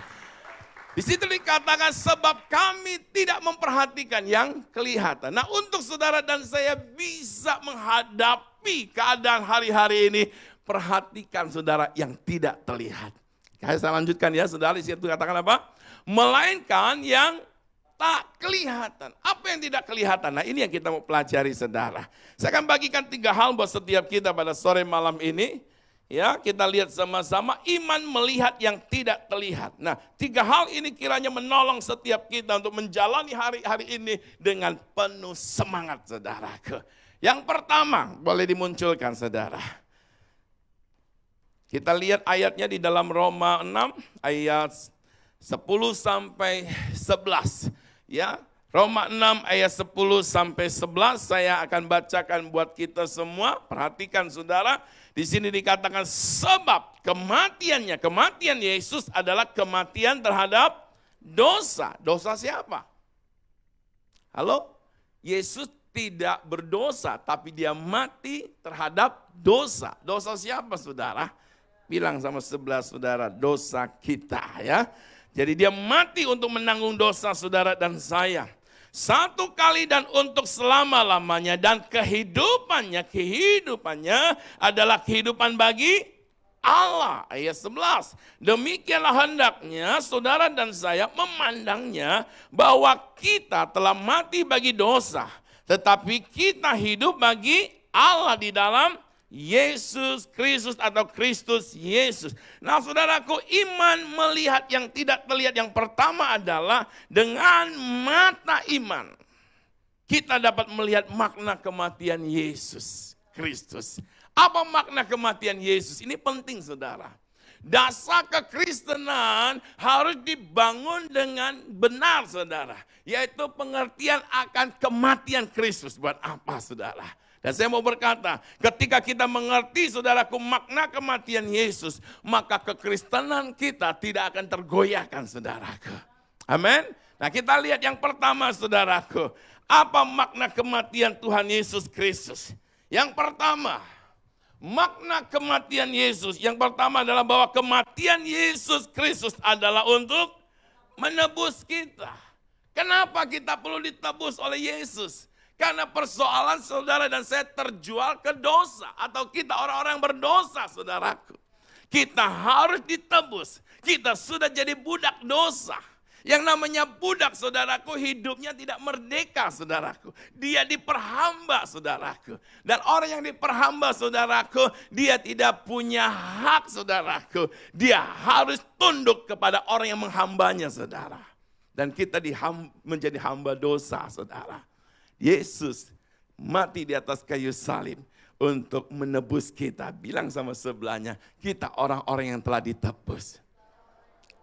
Di situ dikatakan sebab kami tidak memperhatikan yang kelihatan. Nah, untuk saudara dan saya bisa menghadapi keadaan hari-hari ini, perhatikan saudara yang tidak terlihat. Saya lanjutkan ya saudara, di situ katakan apa? Melainkan yang tak kelihatan. Apa yang tidak kelihatan? Nah, ini yang kita mau pelajari saudara. Saya akan bagikan 3 hal buat setiap kita pada sore malam ini. Ya, kita lihat sama-sama iman melihat yang tidak terlihat. Nah, 3 hal ini kiranya menolong setiap kita untuk menjalani hari-hari ini dengan penuh semangat saudaraku. Yang pertama, boleh dimunculkan saudara. Kita lihat ayatnya di dalam Roma 6 ayat 10 sampai 11. Ya, Roma 6 ayat 10 sampai 11 saya akan bacakan buat kita semua. Perhatikan saudara. Di sini dikatakan sebab kematian Yesus adalah kematian terhadap dosa. Dosa siapa? Halo? Yesus tidak berdosa, tapi dia mati terhadap dosa. Dosa siapa saudara? Bilang sama sebelah saudara, dosa kita ya. Jadi dia mati untuk menanggung dosa saudara dan saya. 1 kali dan untuk selama-lamanya, dan kehidupannya adalah kehidupan bagi Allah. Ayat 11. Demikianlah hendaknya saudara dan saya memandangnya bahwa kita telah mati bagi dosa, tetapi kita hidup bagi Allah di dalam Yesus Kristus atau Kristus Yesus. Nah saudaraku, iman melihat yang tidak terlihat yang pertama adalah dengan mata iman. Kita dapat melihat makna kematian Yesus Kristus. Apa makna kematian Yesus? Ini penting saudara. Dasar kekristenan harus dibangun dengan benar saudara. Yaitu pengertian akan kematian Kristus. Buat apa saudara? Dan saya mau berkata, ketika kita mengerti saudaraku makna kematian Yesus, maka kekristenan kita tidak akan tergoyahkan saudaraku. Amin. Nah kita lihat yang pertama saudaraku, apa makna kematian Tuhan Yesus Kristus? Yang pertama, makna kematian Yesus, yang pertama adalah bahwa kematian Yesus Kristus adalah untuk menebus kita. Kenapa kita perlu ditebus oleh Yesus? Karena persoalan saudara dan saya terjual ke dosa. Atau kita orang-orang berdosa saudaraku. Kita harus ditebus. Kita sudah jadi budak dosa. Yang namanya budak saudaraku hidupnya tidak merdeka saudaraku. Dia diperhamba saudaraku. Dan orang yang diperhamba saudaraku, dia tidak punya hak saudaraku. Dia harus tunduk kepada orang yang menghambanya saudara. Dan kita menjadi hamba dosa saudara. Yesus mati di atas kayu salib untuk menebus kita. Bilang sama sebelahnya, kita orang-orang yang telah ditebus.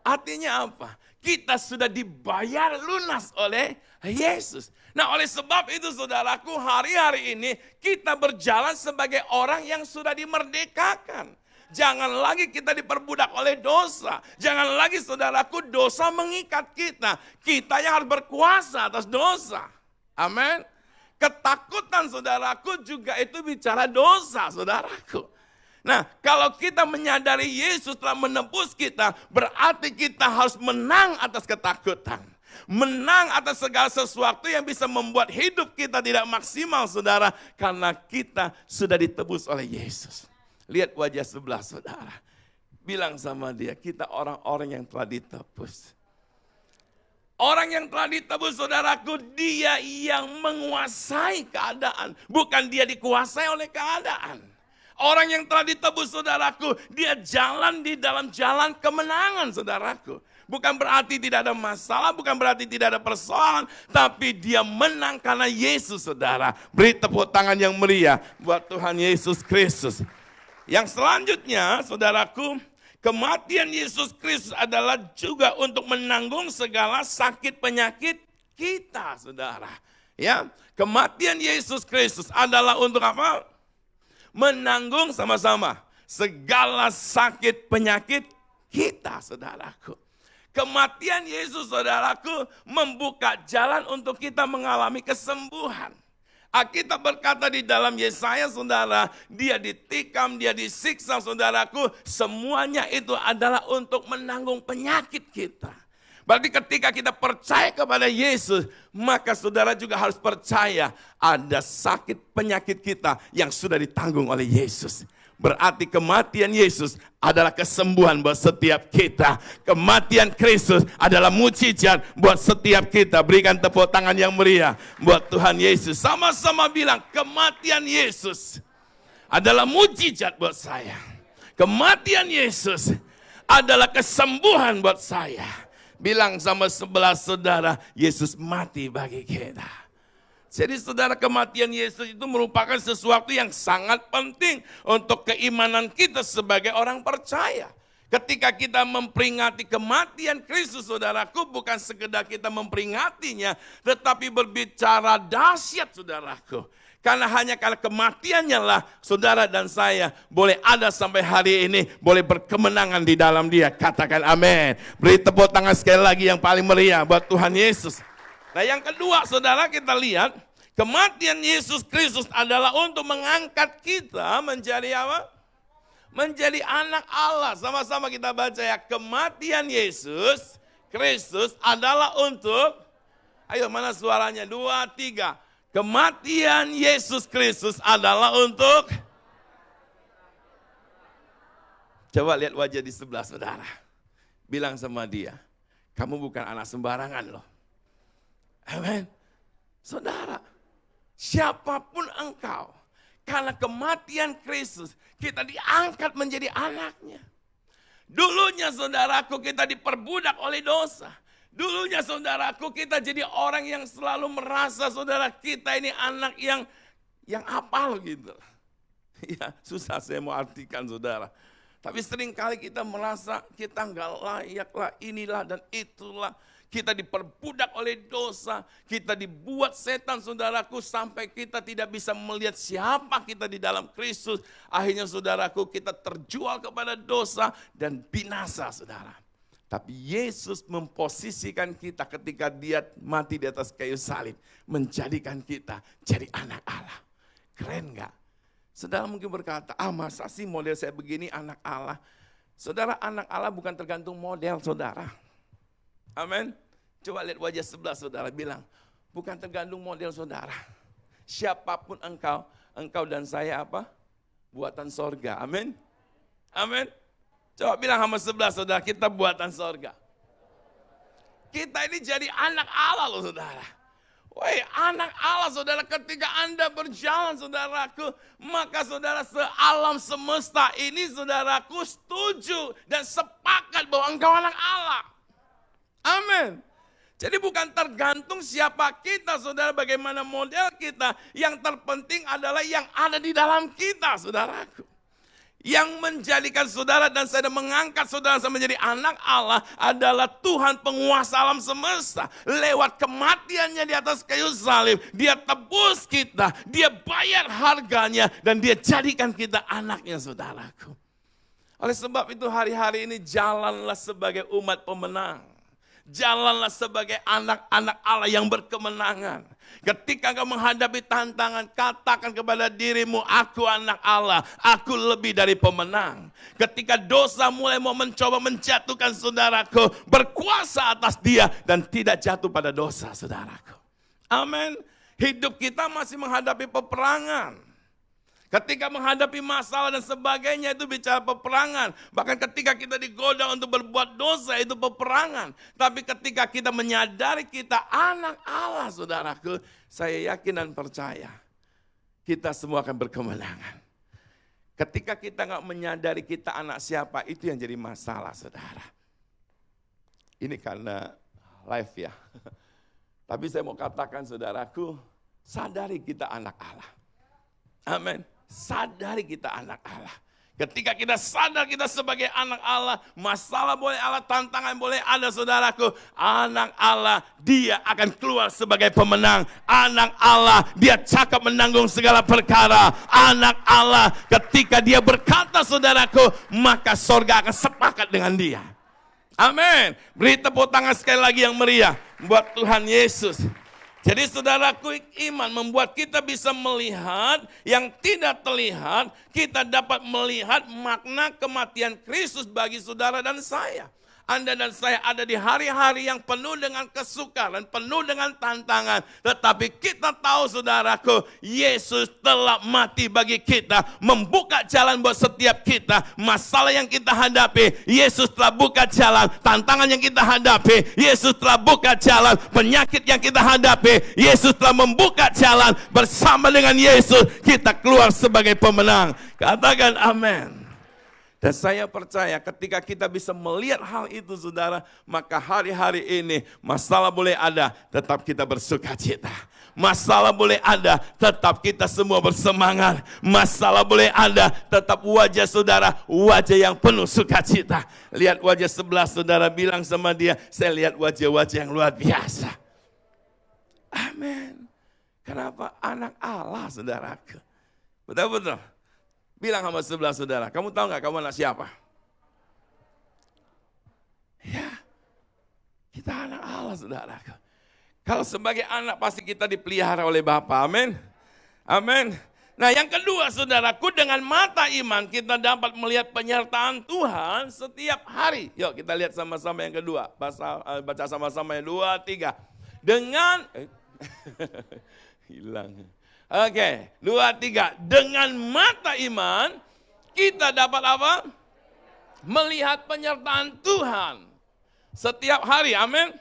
Artinya apa? Kita sudah dibayar lunas oleh Yesus. Nah oleh sebab itu saudaraku, hari-hari ini kita berjalan sebagai orang yang sudah dimerdekakan. Jangan lagi kita diperbudak oleh dosa. Jangan lagi saudaraku dosa mengikat kita. Kita yang harus berkuasa atas dosa. Amin. Ketakutan saudaraku juga itu bicara dosa saudaraku. Nah kalau kita menyadari Yesus telah menebus kita, berarti kita harus menang atas ketakutan. Menang atas segala sesuatu yang bisa membuat hidup kita tidak maksimal saudara. Karena kita sudah ditebus oleh Yesus. Lihat wajah sebelah saudara. Bilang sama dia, kita orang-orang yang telah ditebus. Orang yang telah ditebus saudaraku, dia yang menguasai keadaan. Bukan dia dikuasai oleh keadaan. Orang yang telah ditebus saudaraku, dia jalan di dalam jalan kemenangan saudaraku. Bukan berarti tidak ada masalah, bukan berarti tidak ada persoalan. Tapi dia menang karena Yesus saudara. Beri tepuk tangan yang meriah buat Tuhan Yesus Kristus. Yang selanjutnya saudaraku, kematian Yesus Kristus adalah juga untuk menanggung segala sakit penyakit kita, saudara. Ya, kematian Yesus Kristus adalah untuk apa? Menanggung sama-sama segala sakit penyakit kita, saudaraku. Kematian Yesus, saudaraku, membuka jalan untuk kita mengalami kesembuhan. Alkitab berkata di dalam Yesaya, saudara, dia ditikam, dia disiksa, saudaraku, semuanya itu adalah untuk menanggung penyakit kita. Berarti ketika kita percaya kepada Yesus, maka saudara juga harus percaya ada sakit penyakit kita yang sudah ditanggung oleh Yesus. Berarti kematian Yesus adalah kesembuhan buat setiap kita. Kematian Kristus adalah mukjizat buat setiap kita. Berikan tepuk tangan yang meriah buat Tuhan Yesus. Sama-sama bilang, kematian Yesus adalah mukjizat buat saya. Kematian Yesus adalah kesembuhan buat saya. Bilang sama sebelah saudara, Yesus mati bagi kita. Jadi saudara, kematian Yesus itu merupakan sesuatu yang sangat penting untuk keimanan kita sebagai orang percaya. Ketika kita memperingati kematian Kristus, saudaraku, bukan sekedar kita memperingatinya, tetapi berbicara dahsyat, saudaraku. Karena hanya karena kematiannya lah saudara dan saya boleh ada sampai hari ini, boleh berkemenangan di dalam dia. Katakan amin. Beri tepuk tangan sekali lagi yang paling meriah buat Tuhan Yesus. Nah yang kedua saudara, kita lihat kematian Yesus Kristus adalah untuk mengangkat kita menjadi apa? Menjadi anak Allah. Sama-sama kita baca ya, kematian Yesus Kristus adalah untuk, ayo mana suaranya, 2, 3. Kematian Yesus Kristus adalah untuk, coba lihat wajah di sebelah saudara. Bilang sama dia, kamu bukan anak sembarangan loh. Amin. Saudara, siapapun engkau, karena kematian Kristus, kita diangkat menjadi anaknya. Dulunya saudaraku, kita diperbudak oleh dosa. Dulunya saudaraku, kita jadi orang yang selalu merasa saudara kita ini anak yang apa loh gitu. Ya susah saya mau artikan saudara. Tapi seringkali kita merasa kita nggak layak lah, inilah dan itulah. Kita diperbudak oleh dosa, kita dibuat setan saudaraku sampai kita tidak bisa melihat siapa kita di dalam Kristus. Akhirnya saudaraku kita terjual kepada dosa dan binasa saudara. Tapi Yesus memposisikan kita ketika dia mati di atas kayu salib. Menjadikan kita jadi anak Allah. Keren gak? Saudara mungkin berkata, masa sih model saya begini anak Allah. Saudara, anak Allah bukan tergantung model saudara. Amin. Coba lihat wajah sebelah saudara, bilang, bukan tergantung model saudara. Siapapun engkau dan saya apa? Buatan sorga. Amin. Amin. Coba bilang sama sebelah saudara, kita buatan sorga. Kita ini jadi anak Allah loh saudara. Woi, anak Allah saudara, ketika Anda berjalan saudaraku, maka saudara sealam semesta ini saudaraku setuju dan sepakat bahwa engkau anak Allah. Amin. Jadi bukan tergantung siapa kita saudara, bagaimana model kita. Yang terpenting adalah yang ada di dalam kita saudaraku. Yang menjadikan saudara dan saya mengangkat saudara menjadi anak Allah adalah Tuhan penguasa alam semesta. Lewat kematiannya di atas kayu salib, dia tebus kita, dia bayar harganya dan dia jadikan kita anaknya saudaraku. Oleh sebab itu hari-hari ini jalanlah sebagai umat pemenang. Jalanlah sebagai anak-anak Allah yang berkemenangan. Ketika engkau menghadapi tantangan, katakan kepada dirimu, aku anak Allah, aku lebih dari pemenang. Ketika dosa mulai mau mencoba menjatuhkan saudaraku, berkuasa atas dia dan tidak jatuh pada dosa saudaraku. Amin. Hidup kita masih menghadapi peperangan. Ketika menghadapi masalah dan sebagainya itu bicara peperangan. Bahkan ketika kita digoda untuk berbuat dosa itu peperangan. Tapi ketika kita menyadari kita anak Allah saudaraku, saya yakin dan percaya kita semua akan berkemenangan. Ketika kita nggak menyadari kita anak siapa, itu yang jadi masalah saudara. Ini karena live ya. Tapi saya mau katakan saudaraku, sadari kita anak Allah. Amin. Sadari kita anak Allah. Ketika kita sadar kita sebagai anak Allah, masalah boleh ada, tantangan boleh ada saudaraku. Anak Allah, dia akan keluar sebagai pemenang. Anak Allah, dia cakap menanggung segala perkara. Anak Allah, ketika dia berkata saudaraku, maka sorga akan sepakat dengan dia. Amin. Beri tepuk tangan sekali lagi yang meriah buat Tuhan Yesus. Jadi saudaraku, iman membuat kita bisa melihat yang tidak terlihat. Kita dapat melihat makna kematian Kristus bagi saudara dan saya. Anda dan saya ada di hari-hari yang penuh dengan kesukaran, penuh dengan tantangan. Tetapi kita tahu saudaraku, Yesus telah mati bagi kita. Membuka jalan buat setiap kita. Masalah yang kita hadapi, Yesus telah buka jalan. Tantangan yang kita hadapi, Yesus telah buka jalan. Penyakit yang kita hadapi, Yesus telah membuka jalan. Bersama dengan Yesus, kita keluar sebagai pemenang. Katakan amin. Dan saya percaya ketika kita bisa melihat hal itu saudara, maka hari-hari ini masalah boleh ada, tetap kita bersuka cita. Masalah boleh ada, tetap kita semua bersemangat. Masalah boleh ada, tetap wajah saudara, wajah yang penuh sukacita. Lihat wajah sebelah saudara, bilang sama dia, saya lihat wajah-wajah yang luar biasa. Amin. Kenapa? Anak Allah saudaraku. Betul-betul. Bilang sama sebelah saudara, kamu tahu nggak kamu anak siapa? Ya, kita anak Allah saudara. Kalau sebagai anak pasti kita dipelihara oleh Bapa, amin. Amin. Nah yang kedua saudaraku, dengan mata iman kita dapat melihat penyertaan Tuhan setiap hari. Yuk kita lihat sama-sama yang kedua, baca sama-sama yang 2, 3. Dengan, hilang. Oke, 2, 3. Dengan mata iman, kita dapat apa? Melihat penyertaan Tuhan. Setiap hari, amin.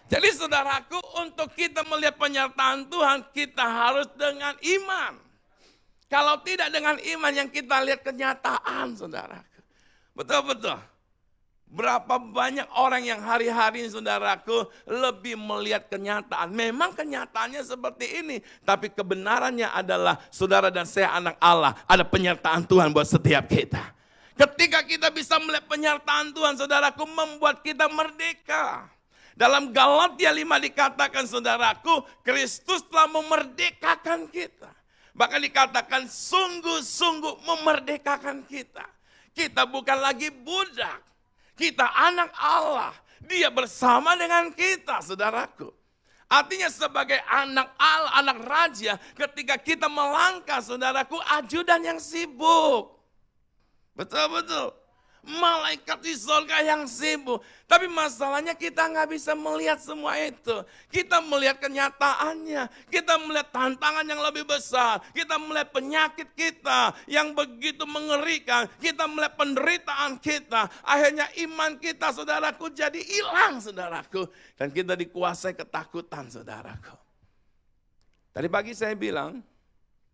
Jadi saudaraku, untuk kita melihat penyertaan Tuhan, kita harus dengan iman. Kalau tidak dengan iman, yang kita lihat kenyataan, saudaraku. Betul-betul. Berapa banyak orang yang hari-hari saudaraku lebih melihat kenyataan. Memang kenyataannya seperti ini. Tapi kebenarannya adalah saudara dan saya anak Allah. Ada penyertaan Tuhan buat setiap kita. Ketika kita bisa melihat penyertaan Tuhan saudaraku membuat kita merdeka. Dalam Galatia 5 dikatakan saudaraku, Kristus telah memerdekakan kita. Bahkan dikatakan sungguh-sungguh memerdekakan kita. Kita bukan lagi budak. Kita anak Allah, dia bersama dengan kita, saudaraku. Artinya sebagai anak Allah, anak raja, ketika kita melangkah, saudaraku, ajudan yang sibuk. Betul-betul. Malaikat di surga yang sibuk. Tapi masalahnya kita nggak bisa melihat semua itu. Kita melihat kenyataannya. Kita melihat tantangan yang lebih besar. Kita melihat penyakit kita yang begitu mengerikan. Kita melihat penderitaan kita. Akhirnya iman kita saudaraku jadi hilang saudaraku. Dan kita dikuasai ketakutan saudaraku. Tadi pagi saya bilang,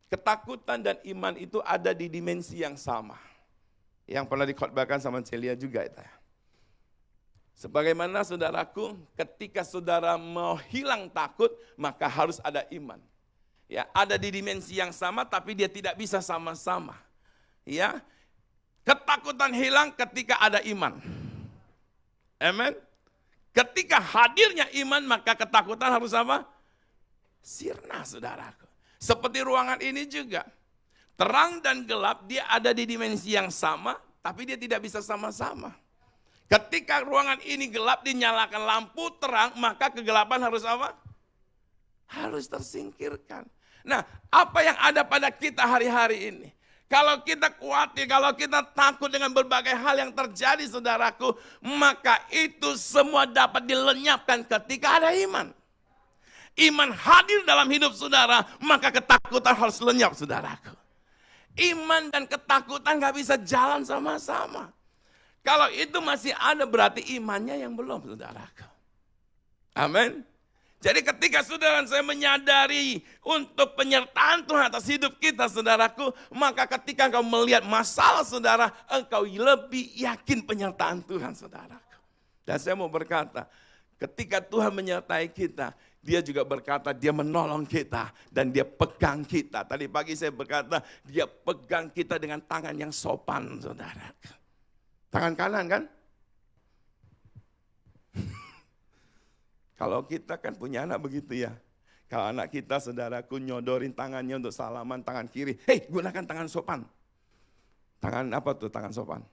ketakutan dan iman itu ada di dimensi yang sama. Yang pernah dikhotbahkan sama Celia juga itu. Sebagaimana saudaraku, ketika saudara mau hilang takut, maka harus ada iman. Ya, ada di dimensi yang sama tapi dia tidak bisa sama-sama. Ya. Ketakutan hilang ketika ada iman. Amen. Ketika hadirnya iman, maka ketakutan harus apa? Sirna, saudaraku. Seperti ruangan ini juga. Terang dan gelap dia ada di dimensi yang sama, tapi dia tidak bisa sama-sama. Ketika ruangan ini gelap dinyalakan lampu terang, maka kegelapan harus apa? Harus tersingkirkan. Nah, apa yang ada pada kita hari-hari ini? Kalau kita khawatir, kalau kita takut dengan berbagai hal yang terjadi saudaraku, maka itu semua dapat dilenyapkan ketika ada iman. Iman hadir dalam hidup saudara, maka ketakutan harus lenyap saudaraku. Iman dan ketakutan gak bisa jalan sama-sama. Kalau itu masih ada berarti imannya yang belum, saudaraku. Amin. Jadi ketika saudara dan saya menyadari untuk penyertaan Tuhan atas hidup kita, saudaraku, maka ketika engkau melihat masalah saudara, engkau lebih yakin penyertaan Tuhan, saudaraku. Dan saya mau berkata, Ketika Tuhan menyertai kita, Dia juga berkata, Dia menolong kita dan Dia pegang kita. Tadi pagi saya berkata, Dia pegang kita dengan tangan yang sopan, saudara. Tangan kanan kan? Kalau kita kan punya anak begitu ya. Kalau anak kita, saudaraku, nyodorin tangannya untuk salaman, tangan kiri. Hei, gunakan tangan sopan. Tangan apa tuh tangan sopan?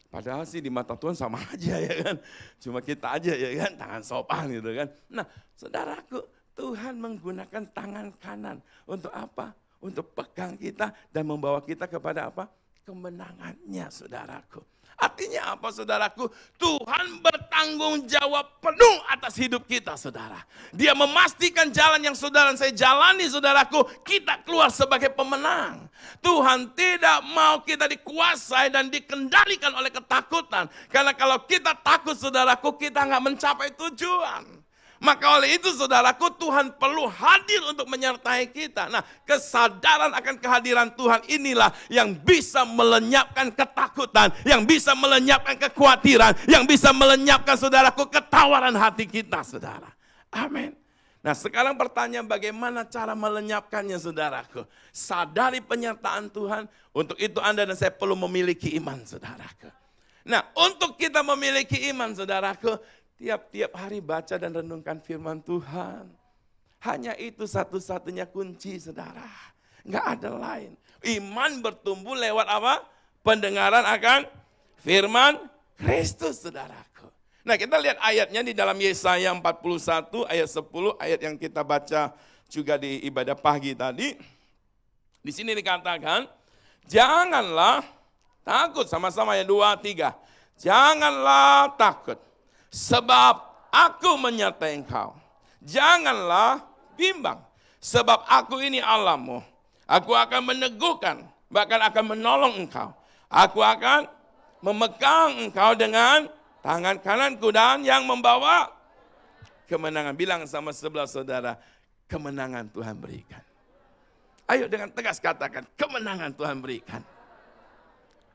Padahal sih di mata Tuhan sama aja ya kan. Cuma kita aja ya kan, tangan sopan gitu kan. Nah, saudaraku, Tuhan menggunakan tangan kanan. Untuk apa? Untuk pegang kita dan membawa kita kepada apa? Kemenangannya, saudaraku. Artinya apa, saudaraku? Tuhan bertanggung jawab penuh atas hidup kita, saudara. Dia memastikan jalan yang saudara dan saya jalani, saudaraku, kita keluar sebagai pemenang. Tuhan tidak mau kita dikuasai dan dikendalikan oleh ketakutan. Karena kalau kita takut, saudaraku, kita nggak mencapai tujuan. Maka oleh itu, saudaraku, Tuhan perlu hadir untuk menyertai kita. Nah, kesadaran akan kehadiran Tuhan inilah yang bisa melenyapkan ketakutan, yang bisa melenyapkan kekhawatiran, yang bisa melenyapkan, saudaraku, ketawaran hati kita, saudara. Amin. Nah, sekarang pertanyaan bagaimana cara melenyapkannya, saudaraku? Sadari penyertaan Tuhan, untuk itu Anda dan saya perlu memiliki iman, saudaraku. Nah, untuk kita memiliki iman, saudaraku, tiap-tiap hari baca dan renungkan firman Tuhan. Hanya itu satu-satunya kunci, saudara. Enggak ada lain. Iman bertumbuh lewat apa? Pendengaran akan firman Kristus, saudaraku. Nah, kita lihat ayatnya di dalam Yesaya 41 ayat 10, ayat yang kita baca juga di ibadah pagi tadi. Di sini dikatakan, janganlah takut, sama-sama ya 2, 3. Janganlah takut, sebab aku menyertai engkau. Janganlah bimbang, sebab aku ini Allahmu. Aku akan meneguhkan, bahkan akan menolong engkau. Aku akan memegang engkau dengan tangan kananku dan yang membawa kemenangan. Bilang sama sebelah saudara, kemenangan Tuhan berikan. Ayo dengan tegas katakan, kemenangan Tuhan berikan.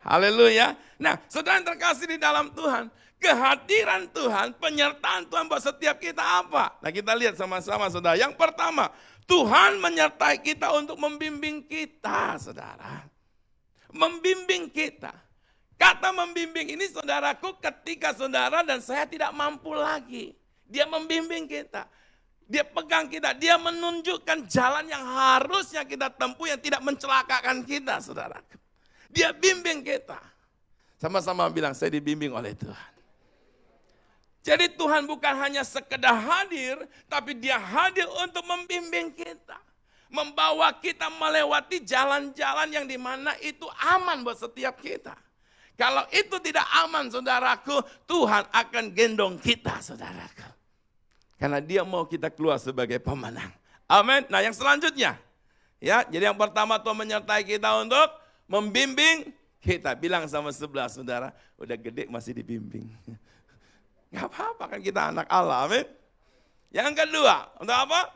Haleluya. Nah, saudara yang terkasih di dalam Tuhan, kehadiran Tuhan, penyertaan Tuhan buat setiap kita apa? Nah, kita lihat sama-sama, saudara. Yang pertama, Tuhan menyertai kita untuk membimbing kita, saudara. Membimbing kita. Kata membimbing ini, saudaraku, ketika saudara dan saya tidak mampu lagi. Dia membimbing kita. Dia pegang kita. Dia menunjukkan jalan yang harusnya kita tempuh yang tidak mencelakakan kita, saudaraku. Dia bimbing kita. Sama-sama bilang, saya dibimbing oleh Tuhan. Jadi Tuhan bukan hanya sekedar hadir, tapi Dia hadir untuk membimbing kita. Membawa kita melewati jalan-jalan yang dimana itu aman buat setiap kita. Kalau itu tidak aman, saudaraku, Tuhan akan gendong kita, saudaraku. Karena Dia mau kita keluar sebagai pemenang. Amin. Nah, yang selanjutnya, ya, jadi yang pertama Tuhan menyertai kita untuk membimbing kita. Bilang sama sebelah saudara, udah gede masih dibimbing. Gak apa-apa kan kita anak Allah, amin. Yang kedua, untuk apa?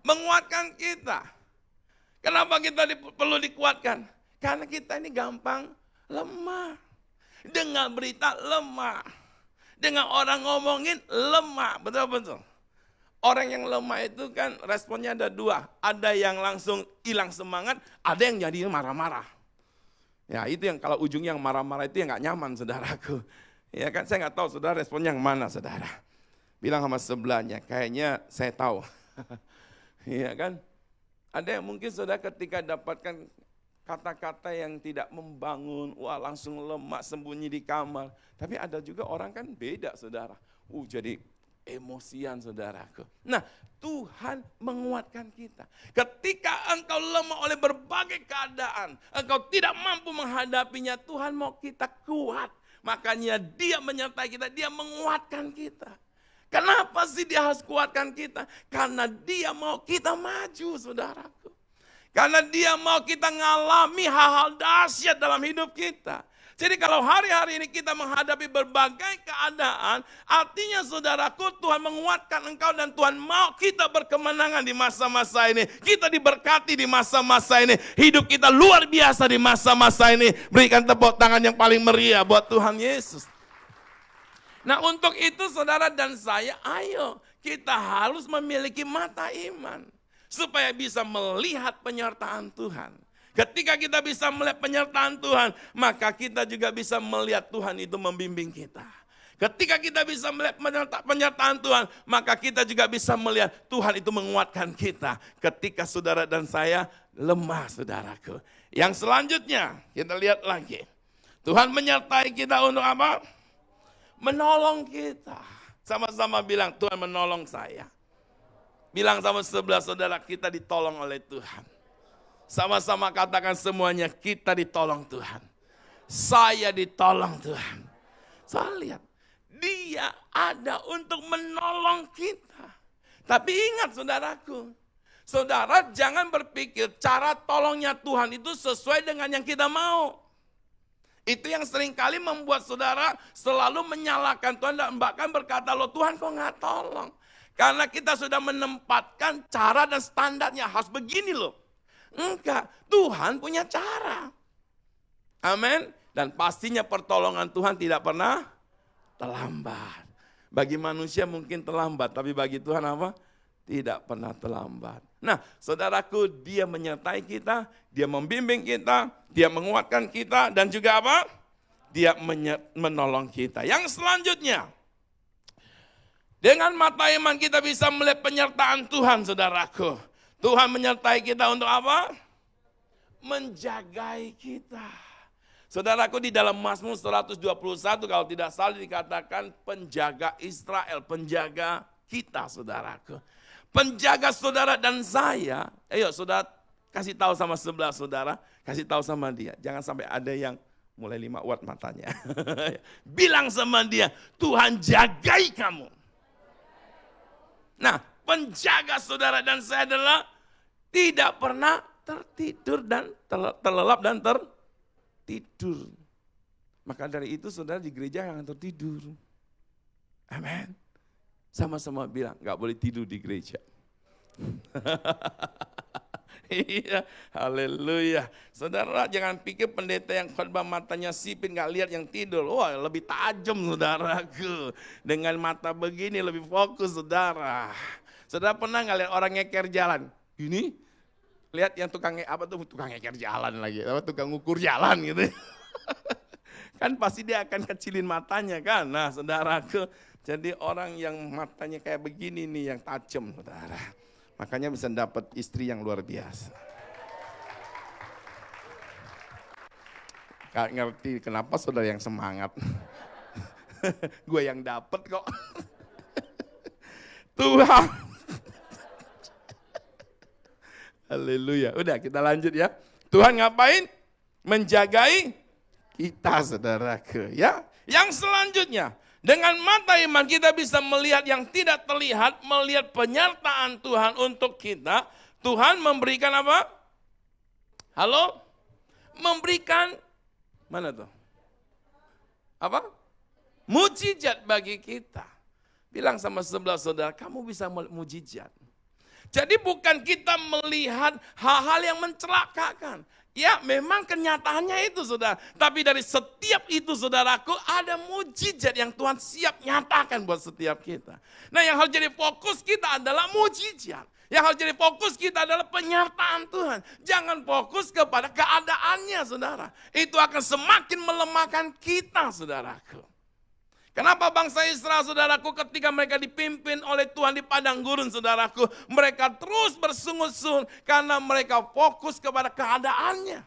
Menguatkan kita. Kenapa kita perlu dikuatkan? Karena kita ini gampang lemah. Dengar berita lemah. Dengar orang ngomongin lemah, betul-betul. Orang yang lemah itu kan responnya ada dua. Ada yang langsung hilang semangat, ada yang jadi marah-marah. Ya itu yang kalau ujungnya yang marah-marah itu yang gak nyaman, saudaraku. Ya kan, saya nggak tahu saudara responnya yang mana, saudara. Bilang sama sebelahnya, kayaknya saya tahu. Iya kan? Ada yang mungkin saudara ketika dapatkan kata-kata yang tidak membangun, wah langsung lemak sembunyi di kamar. Tapi ada juga orang kan beda, saudara. Jadi emosian, saudaraku. Nah, Tuhan menguatkan kita. Ketika engkau lemah oleh berbagai keadaan, engkau tidak mampu menghadapinya, Tuhan mau kita kuat. Makanya Dia menyertai kita, Dia menguatkan kita. Kenapa sih Dia harus kuatkan kita? Karena Dia mau kita maju, saudaraku. Karena Dia mau kita ngalami hal-hal dahsyat dalam hidup kita. Jadi kalau hari-hari ini kita menghadapi berbagai keadaan, artinya saudaraku, Tuhan menguatkan engkau dan Tuhan mau kita berkemenangan di masa-masa ini. Kita diberkati di masa-masa ini. Hidup kita luar biasa di masa-masa ini. Berikan tepuk tangan yang paling meriah buat Tuhan Yesus. Nah untuk itu saudara dan saya, ayo kita harus memiliki mata iman. Supaya bisa melihat penyertaan Tuhan. Ketika kita bisa melihat penyertaan Tuhan, maka kita juga bisa melihat Tuhan itu membimbing kita. Ketika kita bisa melihat penyertaan Tuhan, maka kita juga bisa melihat Tuhan itu menguatkan kita. Ketika saudara dan saya lemah, saudaraku. Yang selanjutnya, kita lihat lagi. Tuhan menyertai kita untuk apa? Menolong kita. Sama-sama bilang, Tuhan menolong saya. Bilang sama sebelah saudara, kita ditolong oleh Tuhan. Sama-sama katakan semuanya, kita ditolong Tuhan. Saya ditolong Tuhan. Saya lihat, dia ada untuk menolong kita. Tapi ingat saudaraku, saudara jangan berpikir cara tolongnya Tuhan itu sesuai dengan yang kita mau. Itu yang seringkali membuat saudara selalu menyalahkan Tuhan dan bahkan berkata, loh Tuhan kok nggak tolong. Karena kita sudah menempatkan cara dan standarnya harus begini loh. Enggak, Tuhan punya cara. Amin. Dan pastinya pertolongan Tuhan tidak pernah terlambat. Bagi manusia mungkin terlambat, tapi bagi Tuhan apa? Tidak pernah terlambat. Nah, saudaraku, dia menyertai kita, dia membimbing kita, dia menguatkan kita, dan juga apa? Dia menolong kita. Yang selanjutnya, dengan mata iman kita bisa melihat penyertaan Tuhan, saudaraku. Tuhan menyertai kita untuk apa? Menjagai kita. Saudaraku, di dalam Mazmur 121 kalau tidak salah dikatakan penjaga Israel, penjaga kita, saudaraku. Penjaga saudara dan saya, ayo saudara kasih tahu sama sebelah saudara, kasih tahu sama dia. Jangan sampai ada yang mulai 5 watt matanya. Bilang sama dia, Tuhan jagai kamu. Nah, penjaga saudara dan saya adalah tidak pernah tertidur dan terlelap dan tertidur. Maka dari itu saudara di gereja jangan tertidur. Amin. Sama-sama bilang, gak boleh tidur di gereja. Iya, haleluya. Saudara jangan pikir pendeta yang khotbah matanya sipit gak lihat yang tidur. Wah lebih tajam saudaraku. Dengan mata begini lebih fokus saudara. Saudara pernah gak lihat orang ngeker jalan? Gini, lihat yang tukang ngeker jalan lagi. Tukang ngukur jalan gitu. Kan pasti dia akan kecilin matanya kan. Nah saudaraku. Jadi orang yang matanya kayak begini nih yang tajam, saudara. Makanya bisa dapat istri yang luar biasa. Gak ngerti kenapa saudara yang semangat. Gue yang dapat kok. Tuhan. Haleluya. Udah kita lanjut ya. Tuhan ngapain? Menjagai kita, saudaraku. Ya. Yang selanjutnya. Dengan mata iman kita bisa melihat yang tidak terlihat, melihat penyertaan Tuhan untuk kita. Tuhan memberikan apa? Halo? Memberikan, mana tuh? Apa? Mujizat bagi kita. Bilang sama sebelah saudara, kamu bisa mujizat. Jadi bukan kita melihat hal-hal yang mencelakakan. Ya memang kenyataannya itu saudara. Tapi dari setiap itu saudaraku ada mujizat yang Tuhan siap nyatakan buat setiap kita. Nah yang harus jadi fokus kita adalah mujizat. Yang harus jadi fokus kita adalah penyertaan Tuhan. Jangan fokus kepada keadaannya saudara. Itu akan semakin melemahkan kita saudaraku. Kenapa bangsa Israel saudaraku ketika mereka dipimpin oleh Tuhan di padang gurun saudaraku. Mereka terus bersungut-sungut karena mereka fokus kepada keadaannya.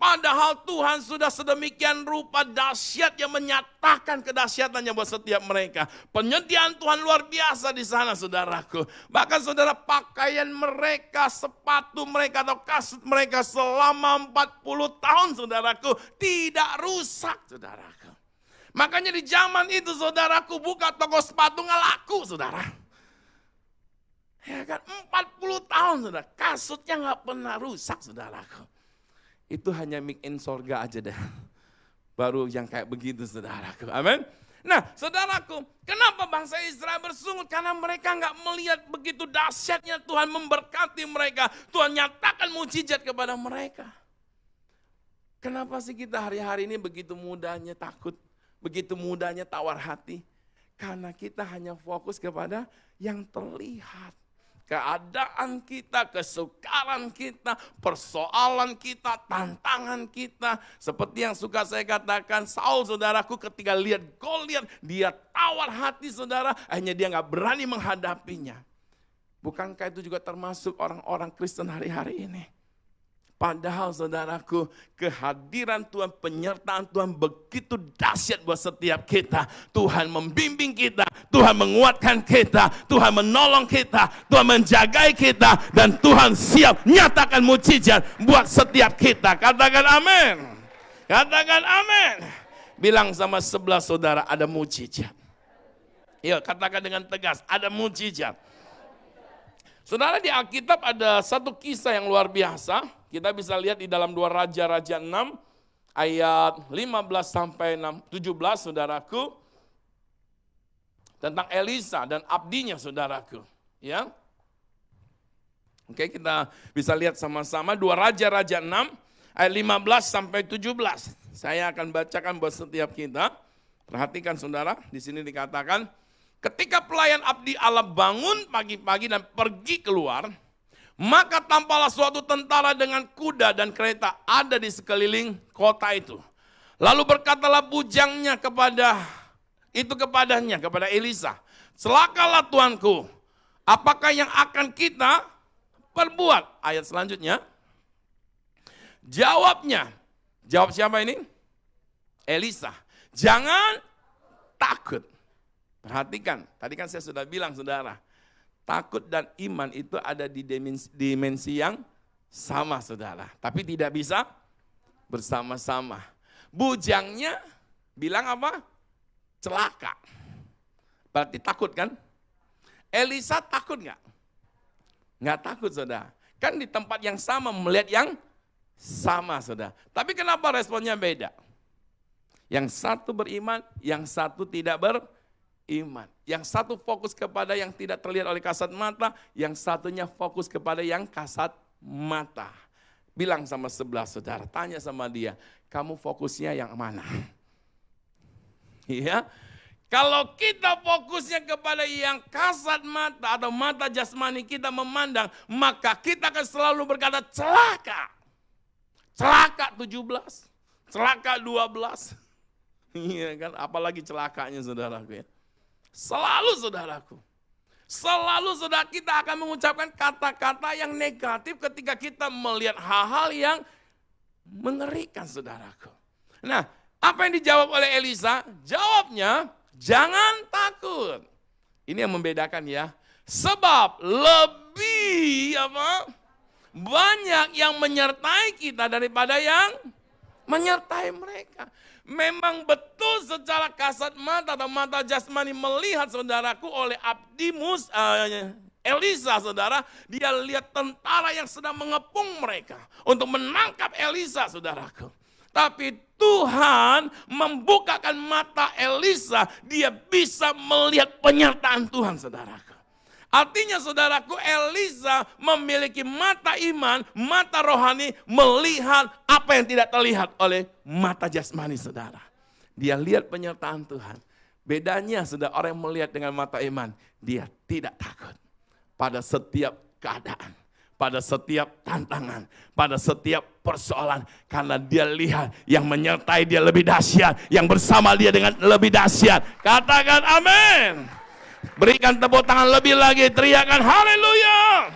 Padahal Tuhan sudah sedemikian rupa dahsyat yang menyatakan kedahsyatannya buat setiap mereka. Penyediaan Tuhan luar biasa di sana saudaraku. Bahkan saudara pakaian mereka, sepatu mereka atau kasut mereka selama 40 tahun saudaraku tidak rusak saudaraku. Makanya di zaman itu saudaraku buka toko sepatu nggak laku saudara. Ya kan 40 tahun saudara, kasutnya nggak pernah rusak saudaraku. Itu hanya make in sorga aja dah. Baru yang kayak begitu saudaraku, amin. Nah saudaraku, kenapa bangsa Israel bersungut? Karena mereka nggak melihat begitu dahsyatnya Tuhan memberkati mereka. Tuhan nyatakan mujizat kepada mereka. Kenapa sih kita hari-hari ini begitu mudahnya takut? begitu mudahnya tawar hati? Karena kita hanya fokus kepada yang terlihat. Keadaan kita, kesukaran kita, persoalan kita, tantangan kita. Seperti yang suka saya katakan, Saul saudaraku ketika lihat Goliat, dia tawar hati saudara, akhirnya dia gak berani menghadapinya. Bukankah itu juga termasuk orang-orang Kristen hari-hari ini? Padahal saudaraku, kehadiran Tuhan, penyertaan Tuhan begitu dahsyat buat setiap kita. Tuhan membimbing kita, Tuhan menguatkan kita, Tuhan menolong kita, Tuhan menjagai kita, dan Tuhan siap nyatakan mujizat buat setiap kita. Katakan amin. Katakan amin. Bilang sama sebelah saudara, ada mujizat. Yuk katakan dengan tegas, ada mujizat. Saudara, di Alkitab ada satu kisah yang luar biasa. Kita bisa lihat di dalam 2 Raja-Raja 6 ayat 15 sampai 17 saudaraku. Tentang Elisa dan abdinya saudaraku. Ya. Oke, kita bisa lihat sama-sama 2 Raja-Raja 6 ayat 15 sampai 17. Saya akan bacakan buat setiap kita. Perhatikan saudara, di sini dikatakan, ketika pelayan abdi Allah bangun pagi-pagi dan pergi keluar, maka tampaklah suatu tentara dengan kuda dan kereta ada di sekeliling kota itu. Lalu berkatalah bujangnya kepada Elisa, celakalah tuanku, apakah yang akan kita perbuat? Ayat selanjutnya, jawab siapa ini? Elisa, jangan takut. Perhatikan, tadi kan saya sudah bilang saudara, takut dan iman itu ada di dimensi yang sama saudara. Tapi tidak bisa bersama-sama. Bujangnya bilang apa? Celaka. Berarti takut kan? Elisa takut nggak? Nggak takut saudara. Kan di tempat yang sama melihat yang sama saudara. Tapi kenapa responnya beda? Yang satu beriman, yang satu tidak beriman. Yang satu fokus kepada yang tidak terlihat oleh kasat mata, yang satunya fokus kepada yang kasat mata. Bilang sama sebelah saudara, tanya sama dia, kamu fokusnya yang mana? Iya. Kalau kita fokusnya kepada yang kasat mata atau mata jasmani kita memandang, maka kita akan selalu berkata celaka. Celaka 17, celaka 12. Iya kan, apalagi celakanya saudaraku ya. Selalu saudaraku, selalu saudara kita akan mengucapkan kata-kata yang negatif ketika kita melihat hal-hal yang mengerikan saudaraku. Nah, apa yang dijawab oleh Elisa? Jawabnya, jangan takut. Ini yang membedakan ya. Sebab lebih banyak yang menyertai kita daripada yang menyertai mereka. Memang betul secara kasat mata atau mata jasmani melihat saudaraku oleh abdimus Elisa saudara, dia lihat tentara yang sedang mengepung mereka untuk menangkap Elisa saudaraku. Tapi Tuhan membukakan mata Elisa, dia bisa melihat penyertaan Tuhan saudaraku. Artinya saudaraku, Elisa memiliki mata iman, mata rohani, melihat apa yang tidak terlihat oleh mata jasmani saudara. Dia lihat penyertaan Tuhan. Bedanya saudara, orang yang melihat dengan mata iman, dia tidak takut pada setiap keadaan, pada setiap tantangan, pada setiap persoalan. Karena dia lihat yang menyertai dia lebih dahsyat, yang bersama dia dengan lebih dahsyat. Katakan amin. Berikan tepuk tangan lebih lagi, teriakan haleluya.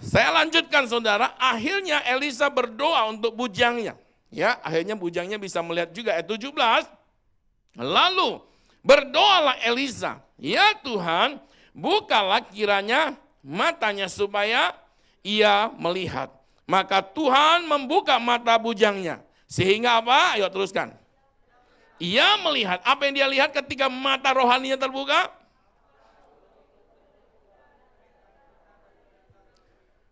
Saya lanjutkan saudara, akhirnya Elisa berdoa untuk bujangnya. Ya, akhirnya bujangnya bisa melihat juga ayat 17. Lalu berdoalah Elisa, ya Tuhan, bukalah kiranya matanya supaya ia melihat. Maka Tuhan membuka mata bujangnya. Sehingga apa? Ayo teruskan. Ia melihat, apa yang dia lihat ketika mata rohaninya terbuka?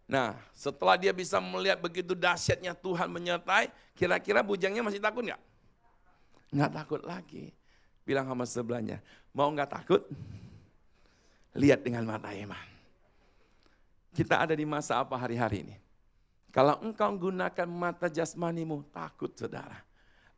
Nah, setelah dia bisa melihat begitu dahsyatnya Tuhan menyertai, kira-kira bujangnya masih takut nggak? Nggak takut lagi. Bilang sama sebelahnya, mau nggak takut? Lihat dengan mata iman. Kita ada di masa apa hari-hari ini? Kalau engkau gunakan mata jasmanimu, takut saudara.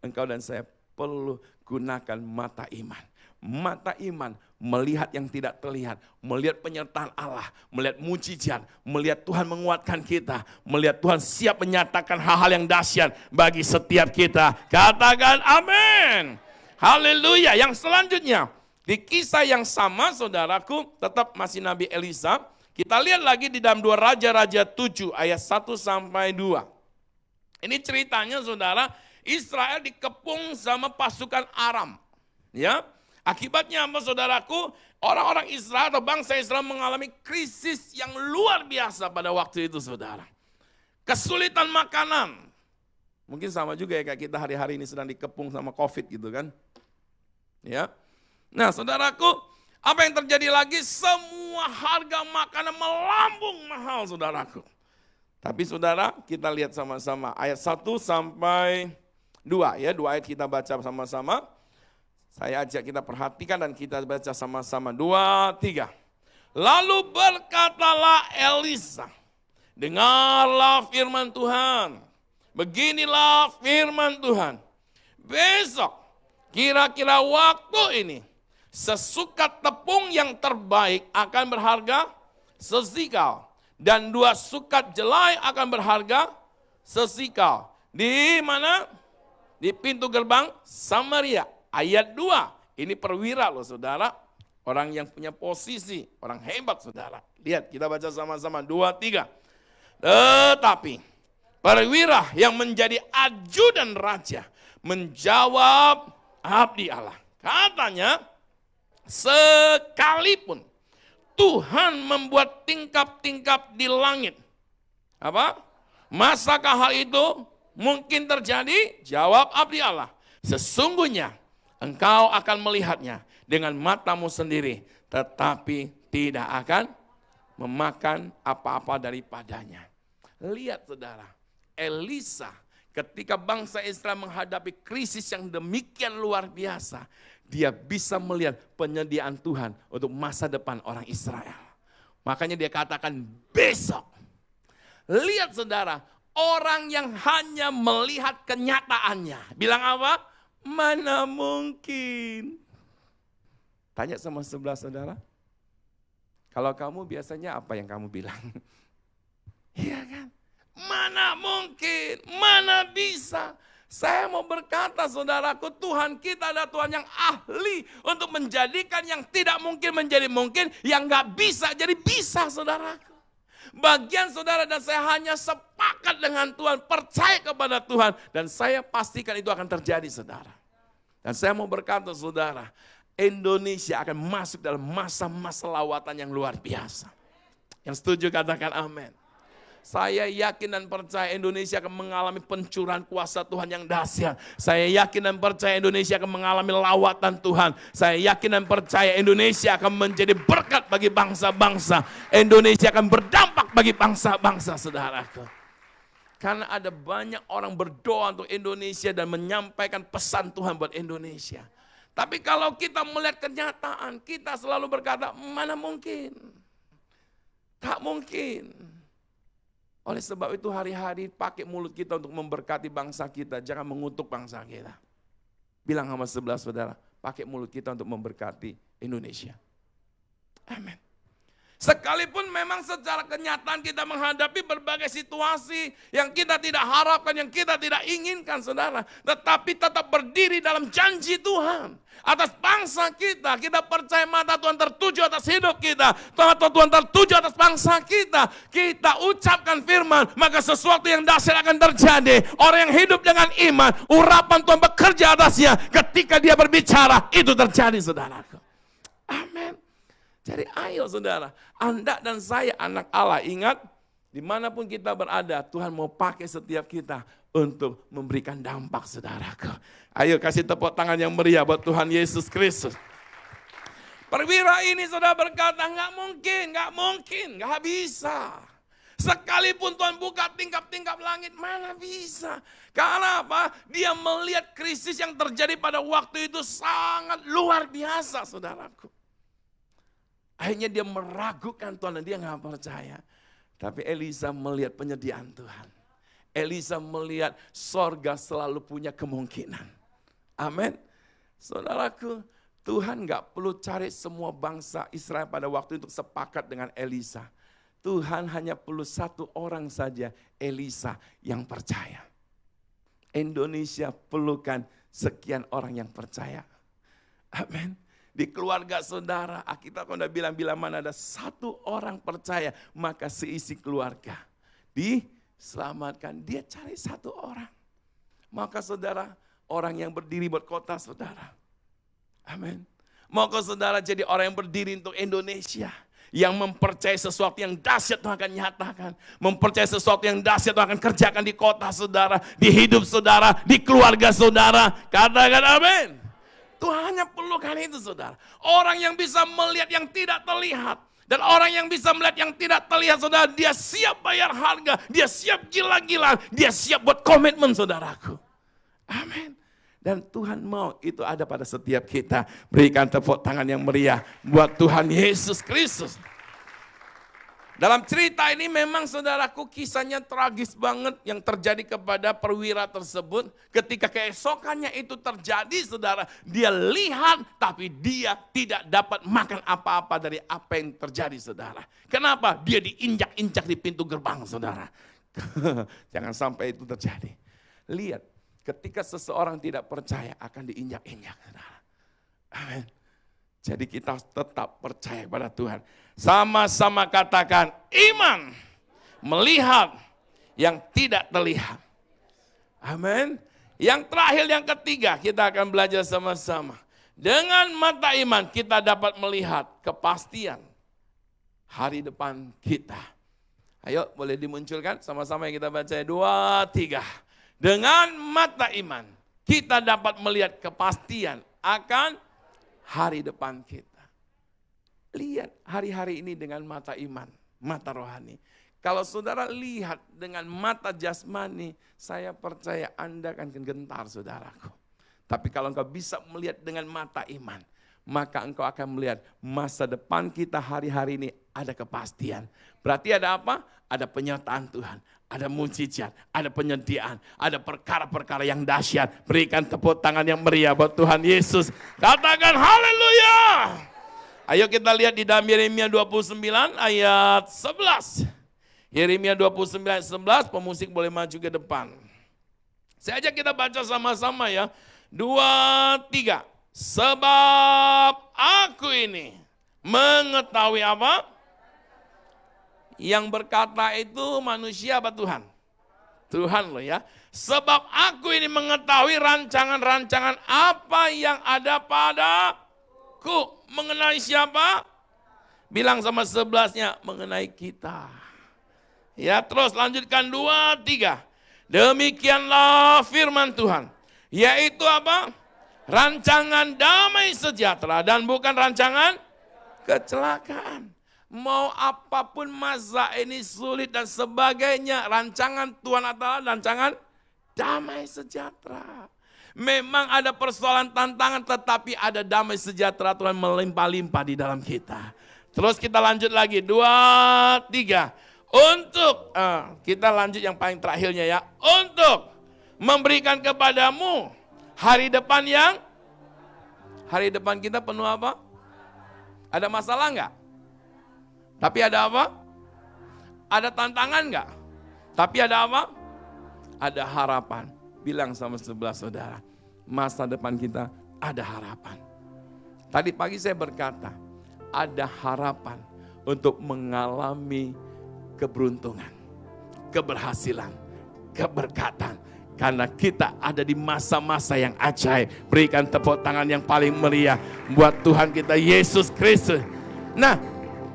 Engkau dan saya perlu gunakan mata iman. Mata iman melihat yang tidak terlihat, melihat penyertaan Allah, melihat mujizat, melihat Tuhan menguatkan kita, melihat Tuhan siap menyatakan hal-hal yang dahsyat bagi setiap kita. Katakan amin. Haleluya. Yang selanjutnya, di kisah yang sama saudaraku, tetap masih Nabi Elisa. Kita lihat lagi di dalam 2 Raja-Raja 7 ayat 1 sampai 2. Ini ceritanya saudara, Israel dikepung sama pasukan Aram. Ya, akibatnya apa saudaraku? Orang-orang Israel atau bangsa Israel mengalami krisis yang luar biasa pada waktu itu saudara. Kesulitan makanan. Mungkin sama juga ya kayak kita hari-hari ini sedang dikepung sama COVID gitu kan. Ya. Nah saudaraku, apa yang terjadi lagi? Semua harga makanan melambung mahal saudaraku. Tapi saudara, kita lihat sama-sama ayat 1 sampai 2 ya, 2 ayat kita baca sama-sama. Saya ajak kita perhatikan dan kita baca sama-sama. 2, 3. Lalu berkatalah Elisa, dengarlah firman Tuhan. Beginilah firman Tuhan. Besok kira-kira waktu ini sesukat tepung yang terbaik akan berharga sesikal. Dan 2 sukat jelai akan berharga sesikal. Di mana? Di pintu gerbang Samaria. Ayat 2. Ini perwira loh saudara. Orang yang punya posisi. Orang hebat saudara. Lihat kita baca sama-sama. 2, 3. Tetapi perwira yang menjadi ajudan raja menjawab abdi Allah. Katanya, sekalipun Tuhan membuat tingkap-tingkap di langit. Apa? Masakah hal itu mungkin terjadi? Jawab abdi Allah. Sesungguhnya engkau akan melihatnya dengan matamu sendiri. Tetapi tidak akan memakan apa-apa daripadanya. Lihat saudara, Elisa ketika bangsa Israel menghadapi krisis yang demikian luar biasa. Dia bisa melihat penyediaan Tuhan untuk masa depan orang Israel. Makanya dia katakan besok. Lihat saudara, orang yang hanya melihat kenyataannya. Bilang apa? Mana mungkin. Tanya sama sebelah saudara. Kalau kamu biasanya apa yang kamu bilang? Iya kan? Mana mungkin, mana bisa. Saya mau berkata saudaraku, Tuhan kita adalah Tuhan yang ahli untuk menjadikan yang tidak mungkin menjadi mungkin, yang gak bisa jadi bisa saudaraku. Bagian saudara dan saya hanya sepakat dengan Tuhan, percaya kepada Tuhan, dan saya pastikan itu akan terjadi saudara. Dan saya mau berkata saudara, Indonesia akan masuk dalam masa-masa lawatan yang luar biasa. Yang setuju katakan amin. Saya yakin dan percaya Indonesia akan mengalami pencurahan kuasa Tuhan yang dahsyat. Saya yakin dan percaya Indonesia akan mengalami lawatan Tuhan. Saya yakin dan percaya Indonesia akan menjadi berkat bagi bangsa-bangsa. Indonesia akan berdampak bagi bangsa-bangsa saudaraku. Karena ada banyak orang berdoa untuk Indonesia dan menyampaikan pesan Tuhan buat Indonesia. Tapi kalau kita melihat kenyataan, kita selalu berkata, mana mungkin? Tak mungkin. Oleh sebab itu hari-hari pakai mulut kita untuk memberkati bangsa kita. Jangan mengutuk bangsa kita. Bilang sama sebelah saudara, pakai mulut kita untuk memberkati Indonesia. Amin. Sekalipun memang secara kenyataan kita menghadapi berbagai situasi yang kita tidak harapkan, yang kita tidak inginkan saudara. Tetapi tetap berdiri dalam janji Tuhan. Atas bangsa kita, kita percaya mata Tuhan tertuju atas hidup kita. Mata Tuhan tertuju atas bangsa kita. Kita ucapkan firman, maka sesuatu yang dahsyat akan terjadi. Orang yang hidup dengan iman, urapan Tuhan bekerja atasnya. Ketika dia berbicara, itu terjadi saudaraku. Amin. Jadi ayo saudara, Anda dan saya anak Allah, ingat dimanapun kita berada, Tuhan mau pakai setiap kita untuk memberikan dampak saudaraku. Ayo kasih tepuk tangan yang meriah buat Tuhan Yesus Kristus. Perwira ini saudara berkata, nggak mungkin, nggak bisa. Sekalipun Tuhan buka tingkap-tingkap langit, mana bisa. Karena apa? Dia melihat krisis yang terjadi pada waktu itu sangat luar biasa saudaraku. Akhirnya dia meragukan Tuhan dan dia nggak percaya. Tapi Elisa melihat penyediaan Tuhan. Elisa melihat sorga selalu punya kemungkinan. Amin. Saudaraku, Tuhan gak perlu cari semua bangsa Israel pada waktu itu sepakat dengan Elisa. Tuhan hanya perlu satu orang saja, Elisa, yang percaya. Indonesia perlukan sekian orang yang percaya. Amin. Di keluarga saudara, kita udah bilang, bila mana ada satu orang percaya, maka seisi keluarga diselamatkan. Dia cari satu orang. Maka saudara, orang yang berdiri buat kota saudara. Amin. Maka saudara jadi orang yang berdiri untuk Indonesia. Yang mempercayai sesuatu yang dahsyat Tuhan akan nyatakan. Mempercayai sesuatu yang dahsyat Tuhan akan kerjakan di kota saudara. Di hidup saudara, di keluarga saudara. Katakan amin. Tuhan hanya perlukan itu saudara. Orang yang bisa melihat yang tidak terlihat. Dan orang yang bisa melihat yang tidak terlihat saudara. Dia siap bayar harga. Dia siap gila-gilaan. Dia siap buat komitmen saudaraku. Amin. Dan Tuhan mau itu ada pada setiap kita. Berikan tepuk tangan yang meriah buat Tuhan Yesus Kristus. Dalam cerita ini memang saudaraku kisahnya tragis banget yang terjadi kepada perwira tersebut. Ketika keesokannya itu terjadi saudara, dia lihat tapi dia tidak dapat makan apa-apa dari apa yang terjadi saudara. Kenapa? Dia diinjak-injak di pintu gerbang saudara. Jangan sampai itu terjadi. Lihat. Ketika seseorang tidak percaya akan diinjak-injak. Amin. Jadi kita tetap percaya kepada Tuhan. Sama-sama katakan iman. Melihat yang tidak terlihat. Amin. Yang terakhir yang ketiga kita akan belajar sama-sama. Dengan mata iman kita dapat melihat kepastian hari depan kita. Ayo boleh dimunculkan sama-sama yang kita baca 2, 3. Dengan mata iman, kita dapat melihat kepastian akan hari depan kita. Lihat hari-hari ini dengan mata iman, mata rohani. Kalau saudara lihat dengan mata jasmani, saya percaya Anda akan gentar saudaraku. Tapi kalau engkau bisa melihat dengan mata iman, maka engkau akan melihat masa depan kita hari-hari ini ada kepastian. Berarti ada apa? Ada penyertaan Tuhan. Ada mujizat, ada penyediaan, ada perkara-perkara yang dahsyat. Berikan tepuk tangan yang meriah buat Tuhan Yesus. Katakan haleluya. Ayo kita lihat di dalam Yeremia 29 ayat 11. Yeremia 29 ayat 11, pemusik boleh maju ke depan. Saya ajak kita baca sama-sama ya. 2, 3. Sebab aku ini mengetahui apa? Yang berkata itu manusia apa Tuhan? Tuhan loh ya. Sebab aku ini mengetahui rancangan-rancangan apa yang ada padaku. Mengenai siapa? Bilang sama sebelahnya, mengenai kita. Ya terus lanjutkan 2, 3. Demikianlah firman Tuhan. Yaitu apa? Rancangan damai sejahtera dan bukan rancangan kecelakaan. Mau apapun masa ini sulit dan sebagainya, rancangan Tuhan adalah rancangan damai sejahtera. Memang ada persoalan tantangan tetapi ada damai sejahtera Tuhan melimpah-limpah di dalam kita. Terus kita lanjut lagi, 2, 3. Untuk, kita lanjut yang paling terakhirnya ya. Untuk memberikan kepadamu hari depan yang, hari depan kita penuh apa? Ada masalah enggak? Tapi ada apa? Ada tantangan enggak? Tapi ada apa? Ada harapan. Bilang sama sebelah saudara, masa depan kita ada harapan. Tadi pagi saya berkata, ada harapan untuk mengalami keberuntungan, keberhasilan, keberkatan. Karena kita ada di masa-masa yang ajaib. Berikan tepuk tangan yang paling meriah buat Tuhan kita Yesus Kristus. Nah,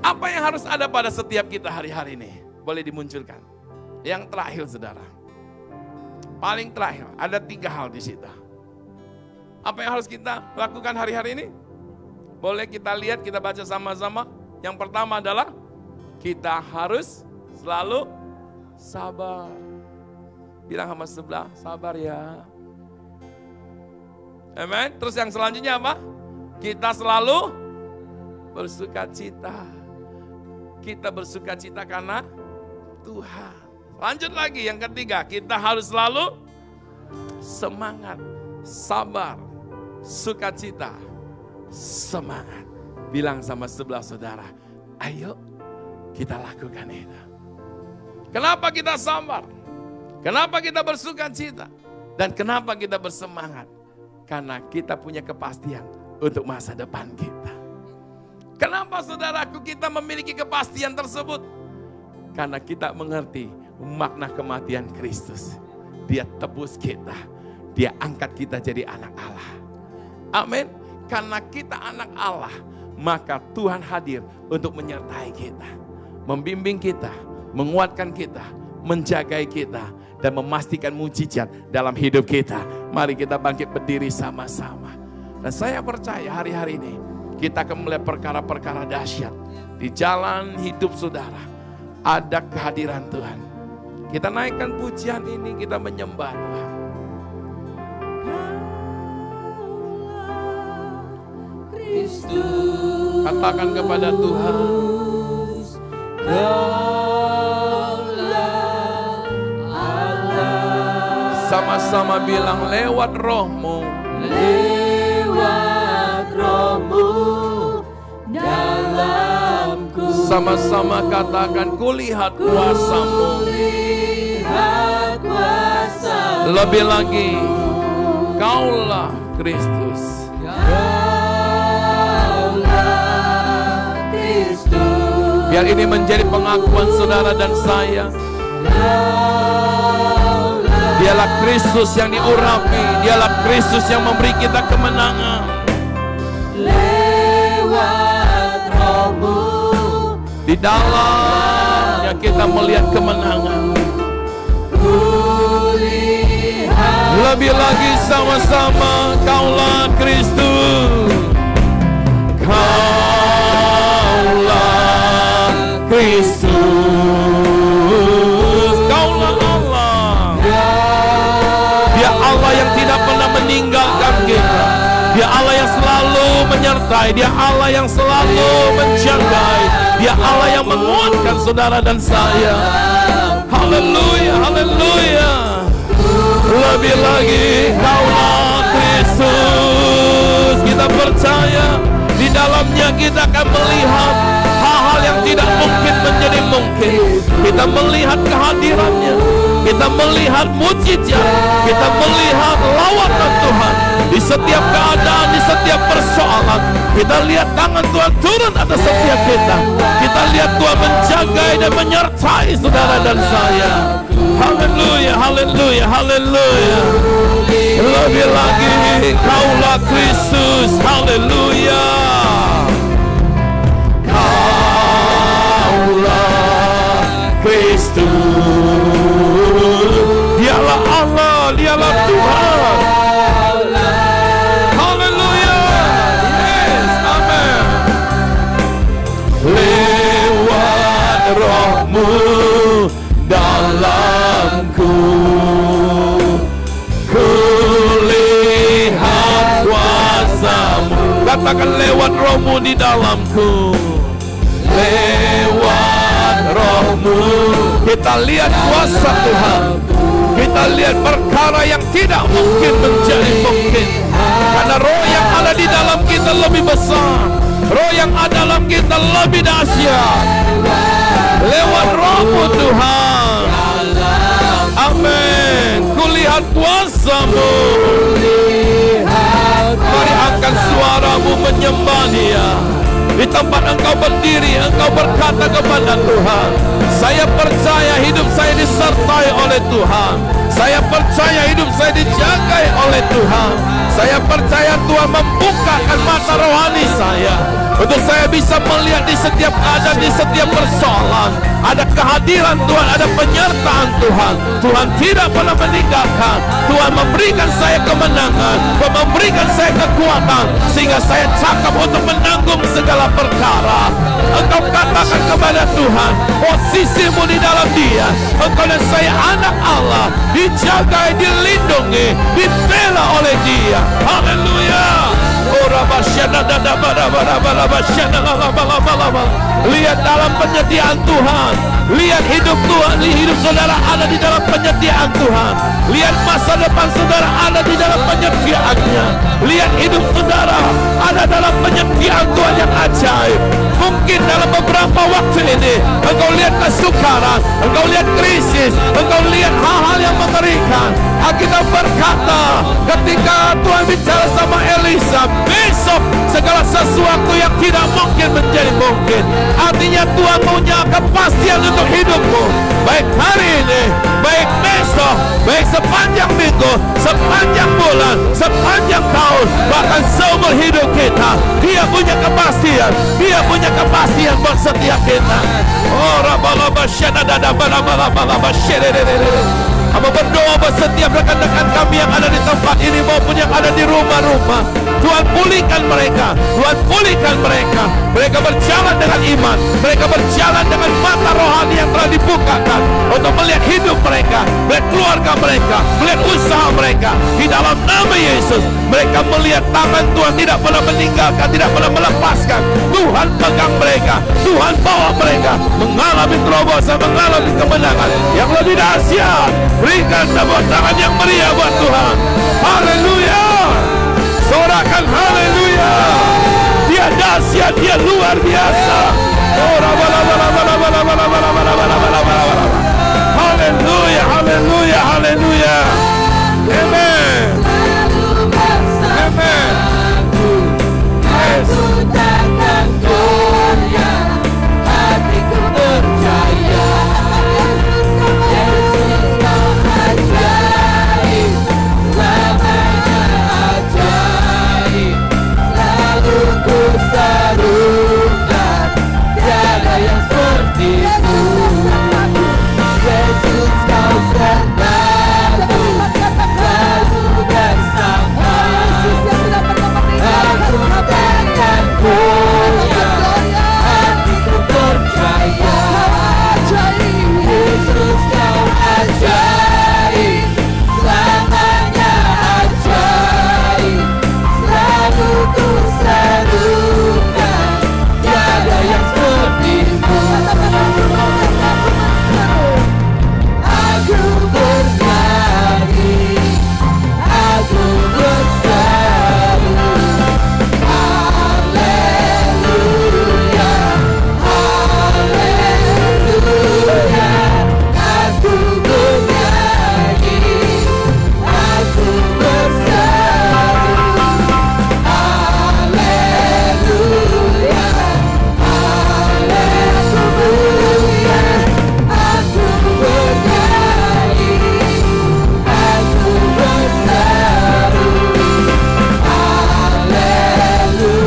apa yang harus ada pada setiap kita hari-hari ini? Boleh dimunculkan. Yang terakhir saudara. Paling terakhir, ada 3 hal di situ. Apa yang harus kita lakukan hari-hari ini? Boleh kita lihat, kita baca sama-sama. Yang pertama adalah, kita harus selalu sabar. Bilang sama sebelah, sabar ya. Amen. Terus yang selanjutnya apa? Kita selalu bersuka cita. Kita bersuka cita karena Tuhan. Lanjut lagi yang ketiga, kita harus selalu semangat, sabar. sukacita, semangat. Bilang sama sebelah saudara, ayo kita lakukan itu. Kenapa kita sabar? Kenapa kita bersukacita? Dan kenapa kita bersemangat? Karena kita punya kepastian untuk masa depan kita. Kenapa saudaraku kita memiliki kepastian tersebut? Karena kita mengerti makna kematian Kristus. Dia tebus kita. Dia angkat kita jadi anak Allah. Amin. Karena kita anak Allah, maka Tuhan hadir untuk menyertai kita. Membimbing kita, menguatkan kita, menjagai kita, dan memastikan mujizat dalam hidup kita. Mari kita bangkit berdiri sama-sama. Dan saya percaya hari-hari ini kita akan melihat perkara-perkara dahsyat di jalan hidup saudara. Ada kehadiran Tuhan. Kita naikkan pujian ini, kita menyembah Tuhan. Kristus, Katakan kepada Tuhan, Kaulah Allah, sama-sama bilang lewat roh-Mu. lewat Roh-Mu dalamku. Sama-sama katakan kulihat kuasa-Mu. Lihat kuasa Lebih lagi, Kaulah Kristus. Kaulah Kristus, Biar ini menjadi pengakuan saudara dan saya. Dialah Kristus yang diurapi. Dialah Kristus yang memberi kita kemenangan. lewat Roh-Mu Di dalamnya kita melihat kemenangan. kulihat. Lebih lagi sama-sama, Kaulah Kristus. Kaulah Kristus. Kaulah Allah. Dia Allah yang tidak pernah meninggalkan kita. Dia Allah yang selalu menyertai. Dia Allah yang selalu menjagai. Dia Allah yang menguatkan saudara dan saya. Haleluya, haleluya. Lebih lagi, Kaulah Kristus. Kita percaya di dalamnya kita akan melihat hal-hal yang tidak mungkin menjadi mungkin. Kita melihat kehadirannya, kita melihat mujizat, kita melihat lawatan Tuhan di setiap keadaan, di setiap persoalan. Kita lihat tangan Tuhan turun atas setiap kita. Kita lihat Tuhan menjagai dan menyertai saudara dan saya. Haleluya, haleluya, haleluya. Lebih lagi, Kaulah Kristus. Haleluya. Kaulah Kristus. Dialah Allah, dialah Tuhan. Haleluya. Yes, amen. Lewat Roh-Mu dalamku, kulihat kuasa-Mu. Katakan lewat Roh-Mu di dalamku. Lewat Roh-Mu kita lihat kuasa Tuhan. Kita lihat perkara yang tidak mungkin menjadi mungkin. Karena roh yang ada di dalam kita lebih besar. Roh yang ada dalam kita lebih dahsyat. Lewat Roh-Mu Tuhan. Amin. Kulihat kuasa-Mu. Mari angkat suaramu menyembah Dia. Di tempat engkau berdiri, engkau berkata kepada Tuhan, saya percaya hidup saya disertai oleh Tuhan. Saya percaya hidup saya dijagai oleh Tuhan. Saya percaya Tuhan membukakan mata rohani saya untuk saya bisa melihat di setiap keadaan, di setiap persoalan ada kehadiran Tuhan, ada penyertaan Tuhan. Tuhan tidak pernah meninggalkan. Tuhan memberikan saya kemenangan, Tuhan memberikan saya kekuatan sehingga saya cakap untuk menanggung segala perkara. Engkau katakan kepada Tuhan, posisimu di dalam Dia. Engkau dan saya anak Allah, dijaga, dilindungi, dibela oleh Dia. Haleluya. Lihat dalam penyediaan Tuhan. Lihat hidup Tuhan, hidup saudara ada di dalam penyediaan Tuhan. Lihat masa depan saudara ada di dalam penyediaannya. lihat hidup saudara ada dalam penyertaan Tuhan yang ajaib. Mungkin dalam beberapa waktu ini engkau lihat kesukaran, engkau lihat krisis, engkau lihat hal-hal yang mengerikan. Alkitab berkata ketika Tuhan bicara sama Elisa, besok segala sesuatu yang tidak mungkin menjadi mungkin. Artinya Tuhan punya kepastian untuk hidupmu, baik hari ini, baik besok, baik sepanjang minggu, sepanjang bulan, sepanjang tahun, bahkan seumur hidup kita. Dia punya kepastian, dia punya kepastian buat setiap kita. Oh, Amba berdoa buat setiap rekan-rekan kami yang ada di tempat ini maupun yang ada di rumah-rumah. Tuhan pulihkan mereka, Tuhan pulihkan mereka. Mereka berjalan dengan iman, mereka berjalan dengan mata rohani yang telah dibukakan untuk melihat hidup mereka, melihat keluarga mereka, melihat usaha mereka. Di dalam nama Yesus, mereka melihat tangan Tuhan tidak pernah meninggalkan, tidak pernah melepaskan. Tuhan pegang mereka, Tuhan bawa mereka mengalami terobosan, mengalami kemenangan yang lebih dahsyat. Berikan tepuk tangan yang meriah buat Tuhan. Haleluya. Sorakan haleluya. Dia dahsyat, dia luar biasa. Haleluya, haleluya, haleluya. Amen. Amen. Yes. Hatiku percaya Yesus kau ajaib, selamanya ajaib. Selalu ku serukan, tiada yang seperti-Mu. Yesus kau sertaku, selalu bersama. Aku takkan goyah, hatiku percaya. Yesus kau ajaib, selamanya ajaib. Selalu ku serukan, tiada yang seperti-Mu. Aku bernyanyi, aku berseru, haleluya, haleluya. Aku bernyanyi, aku berseru, haleluya, haleluya. Aku bernyanyi, aku berseru, haleluya,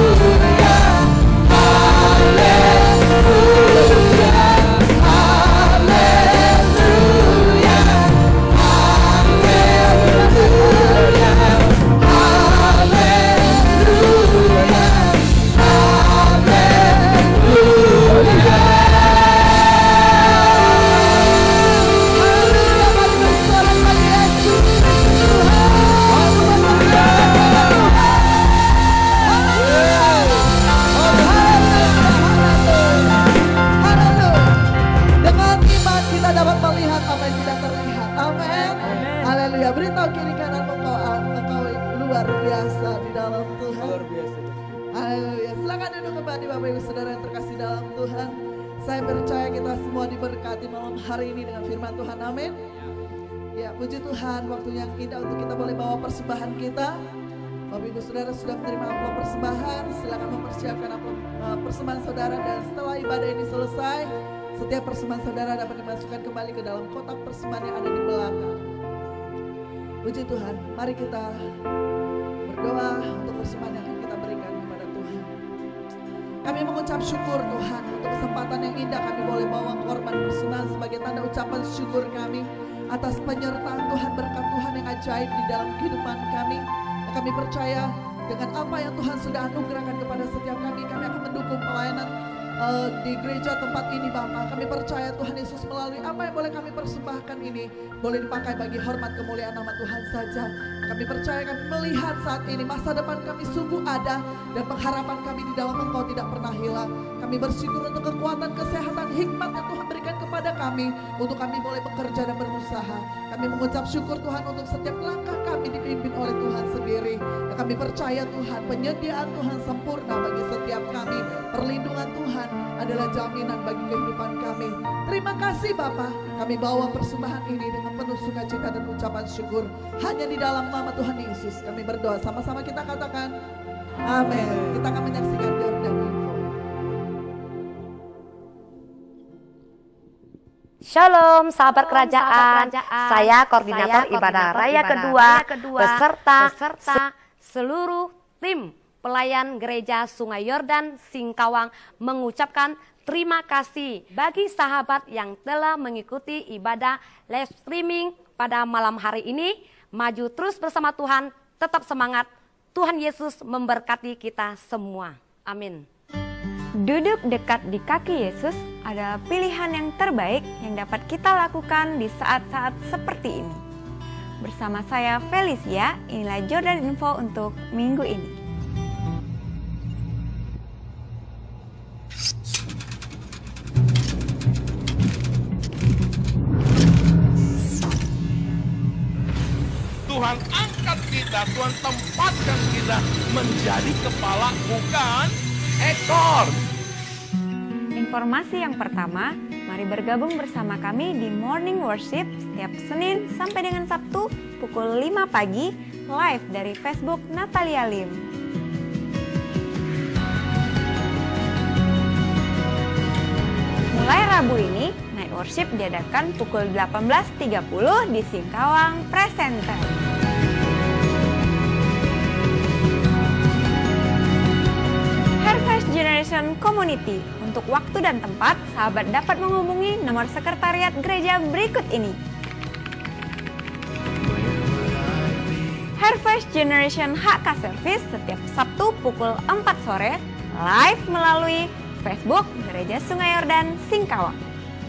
haleluya, haleluya, Dengan iman kita dapat melihat apa yang tidak terlihat. Amin. Haleluya. Beritahu kiri kanan engkau luar biasa di dalam Tuhan. Luar biasa. Haleluya. Silakan duduk kembali Bapak Ibu Saudara yang terkasih dalam Tuhan. Saya percaya kita semua diberkati malam hari ini dengan firman Tuhan. Amin. Ya, puji Tuhan, waktu yang indah untuk kita boleh bawa persembahan kita. Bapak Ibu Saudara sudah menerima amplop persembahan, silakan mempersiapkan amplop persembahan saudara, dan setelah ibadah ini selesai, setiap persembahan saudara dapat dimasukkan kembali ke dalam kotak persembahan yang ada di belakang. Puji Tuhan, mari kita berdoa untuk persembahan yang akan kita berikan kepada Tuhan. Kami mengucap syukur Tuhan untuk kesempatan yang indah kami boleh bawa korban persembahan sebagai tanda ucapan syukur kami atas penyertaan Tuhan, berkat Tuhan yang ajaib di dalam kehidupan kami. Dan kami percaya dengan apa yang Tuhan sudah anugerahkan kepada setiap kami akan mendukung pelayanan di gereja tempat ini Bapa. Kami percaya Tuhan Yesus melalui apa yang boleh kami persembahkan ini boleh dipakai bagi hormat kemuliaan nama Tuhan saja. Kami Kami percaya, kami melihat saat ini masa depan kami sungguh ada dan pengharapan kami di dalam Engkau tidak pernah hilang. Kami bersyukur untuk kekuatan, kesehatan, hikmat yang Tuhan berikan kepada kami untuk kami boleh bekerja dan berusaha. Kami mengucap syukur Tuhan untuk setiap langkah kami dipimpin oleh Tuhan sendiri. Dan kami percaya Tuhan, penyediaan Tuhan sempurna bagi setiap kami. Perlindungan Tuhan adalah jaminan bagi kehidupan kami. Terima kasih Bapa, kami bawa persembahan ini dengan penuh sukacita dan ucapan syukur. Hanya di dalam nama Tuhan Yesus kami berdoa. Sama-sama kita katakan amin. Kita akan menyaksikan Jordan Info. Shalom sahabat kerajaan, saya koordinator ibadah raya kedua beserta seluruh tim pelayan gereja Sungai Yordan Singkawang mengucapkan terima kasih bagi sahabat yang telah mengikuti ibadah live streaming pada malam hari ini. Maju terus bersama Tuhan, tetap semangat. Tuhan Yesus memberkati kita semua. Amin. Duduk dekat di kaki Yesus adalah pilihan yang terbaik yang dapat kita lakukan di saat-saat seperti ini. Bersama saya Felicia, inilah Jordan Info untuk minggu ini. Tuhan angkat kita, Tuhan tempatkan kita menjadi kepala bukan ekor. Informasi yang pertama, mari bergabung bersama kami di Morning Worship setiap Senin sampai dengan Sabtu pukul 5 pagi live dari Facebook Natalia Lim. Mulai Rabu ini, Night Worship diadakan pukul 18.30 di Singkawang Press Center. Harvest Generation Community. Untuk waktu dan tempat, sahabat dapat menghubungi nomor sekretariat gereja berikut ini. Harvest Generation HK Service setiap Sabtu pukul 4 sore, live melalui Facebook Gereja Sungai Yordan Singkawang.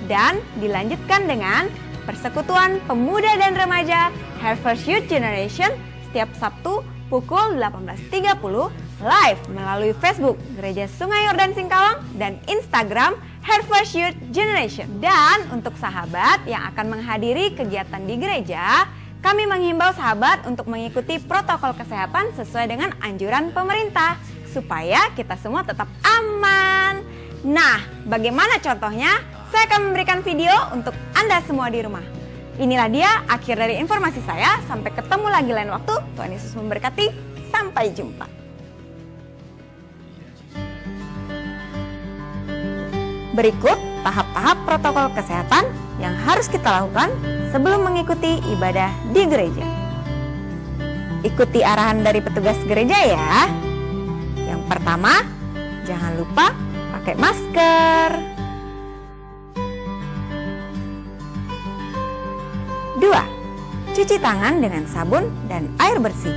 Dan dilanjutkan dengan Persekutuan Pemuda dan Remaja Harvest Youth Generation setiap Sabtu pukul 18.30 live melalui Facebook Gereja Sungai Yordan Singkawang dan Instagram Harvest Youth Generation. Dan untuk sahabat yang akan menghadiri kegiatan di gereja, kami menghimbau sahabat untuk mengikuti protokol kesehatan sesuai dengan anjuran pemerintah supaya kita semua tetap aman. Nah, bagaimana contohnya? Saya akan memberikan video untuk Anda semua di rumah. Inilah dia akhir dari informasi saya. Sampai ketemu lagi lain waktu. Tuhan Yesus memberkati. Sampai jumpa. Berikut tahap-tahap protokol kesehatan yang harus kita lakukan sebelum mengikuti ibadah di gereja. Ikuti arahan dari petugas gereja ya. Yang pertama, jangan lupa pakai masker. 2. Cuci tangan dengan sabun dan air bersih.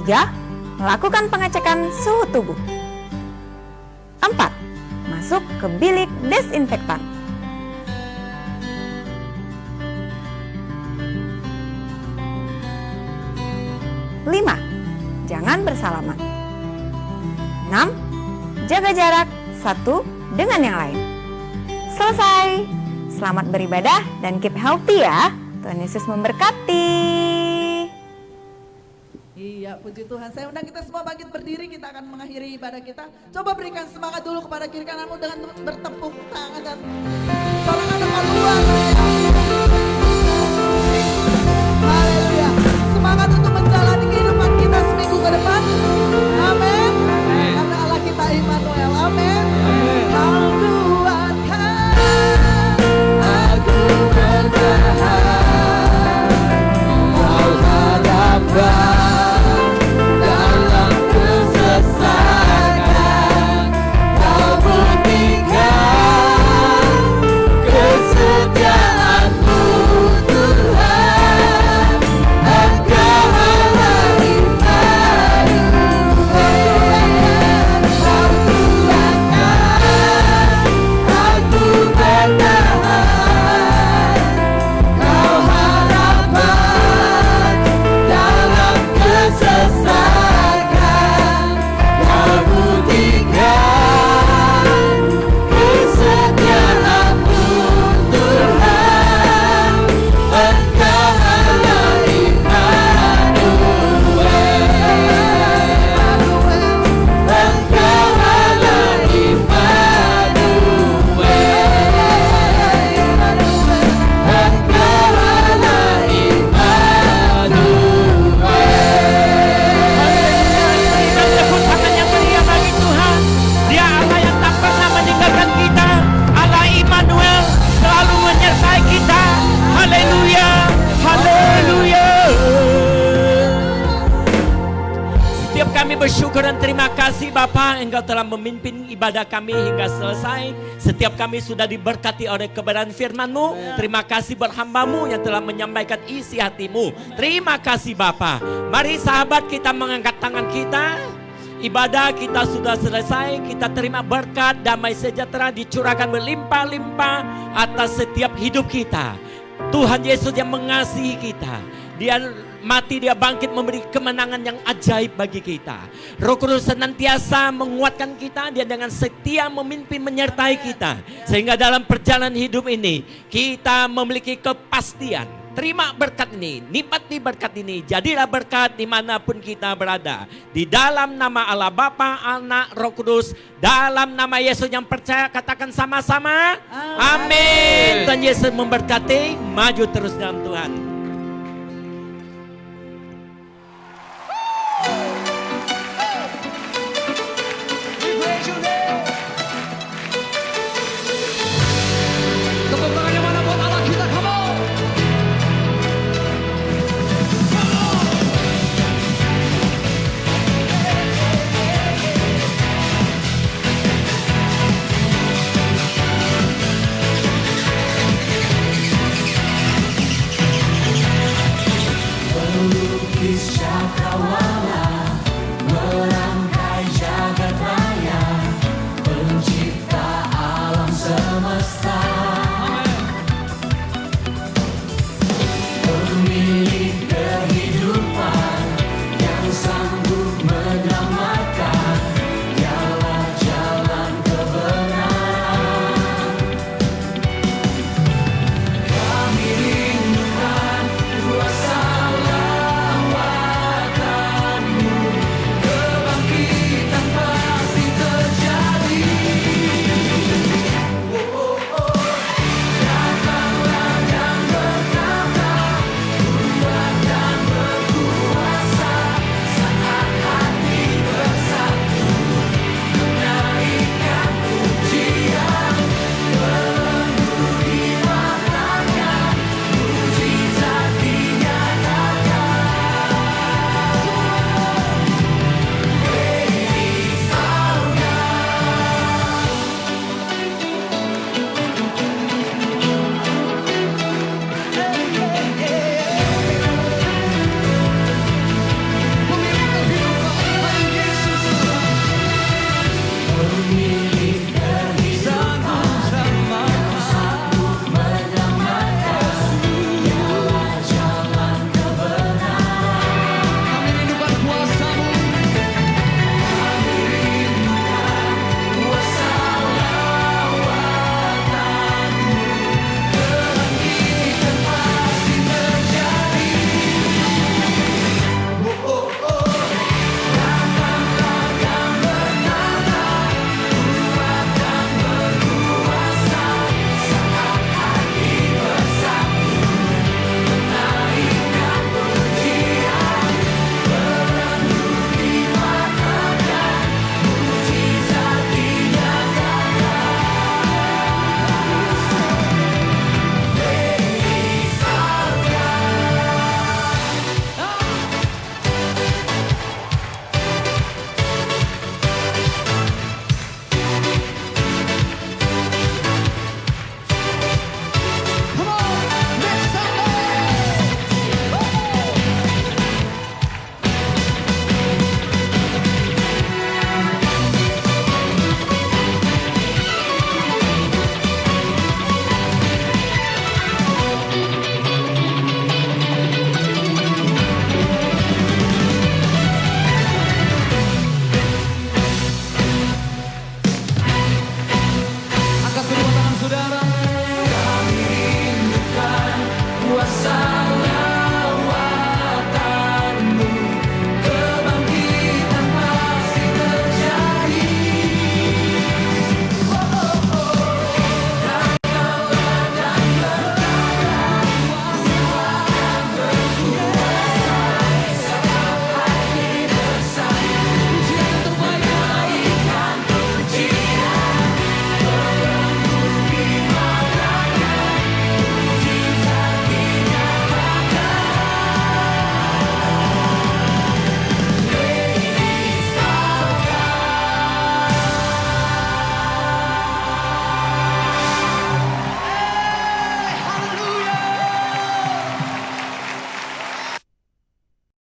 3. Melakukan pengecekan suhu tubuh. 4. Masuk ke bilik desinfektan. 5. Jangan bersalaman. 6. Jaga jarak satu dengan yang lain. Selesai. Selamat beribadah dan keep healthy ya. Tuhan Yesus memberkati. Iya, puji Tuhan. Saya undang kita semua bangkit berdiri, kita akan mengakhiri ibadah kita. Coba berikan semangat dulu kepada kiri kananmu dengan bertepuk tangan dan sorangan dengan luar biasa. Haleluya. Semangat untuk menjalani kehidupan kita seminggu ke depan. Amin. Karena Allah kita Immanuel. Amin. Kau kuatkan aku bertahan. Kau hadapkan dalam kesesakan. Kau buktikan bersyukur dan terima kasih Bapa, Engkau telah memimpin ibadah kami hingga selesai. Setiap kami sudah diberkati oleh kebenaran firman-Mu. Terima kasih buat hamba-Mu yang telah menyampaikan isi hati-Mu. Terima kasih Bapa. Mari sahabat, kita mengangkat tangan kita. Ibadah kita sudah selesai. Kita terima berkat damai sejahtera dicurahkan berlimpah-limpah atas setiap hidup kita. Tuhan Yesus yang mengasihi kita. Dia mati, dia bangkit memberi kemenangan yang ajaib bagi kita. Roh Kudus senantiasa menguatkan kita. Dia dengan setia memimpin menyertai kita. Sehingga dalam perjalanan hidup ini kita memiliki kepastian. Terima berkat ini, nikmati berkat ini. Jadilah berkat dimanapun kita berada. Di dalam nama Allah Bapa, Anak, Roh Kudus. Dalam nama Yesus yang percaya, katakan sama-sama. Amin. Tuhan Yesus memberkati. Maju terus dalam Tuhan. Tepuk tangannya mana buat Allah kita, come on. Angkat kedua tangan saudara. Kami rindukan kuasa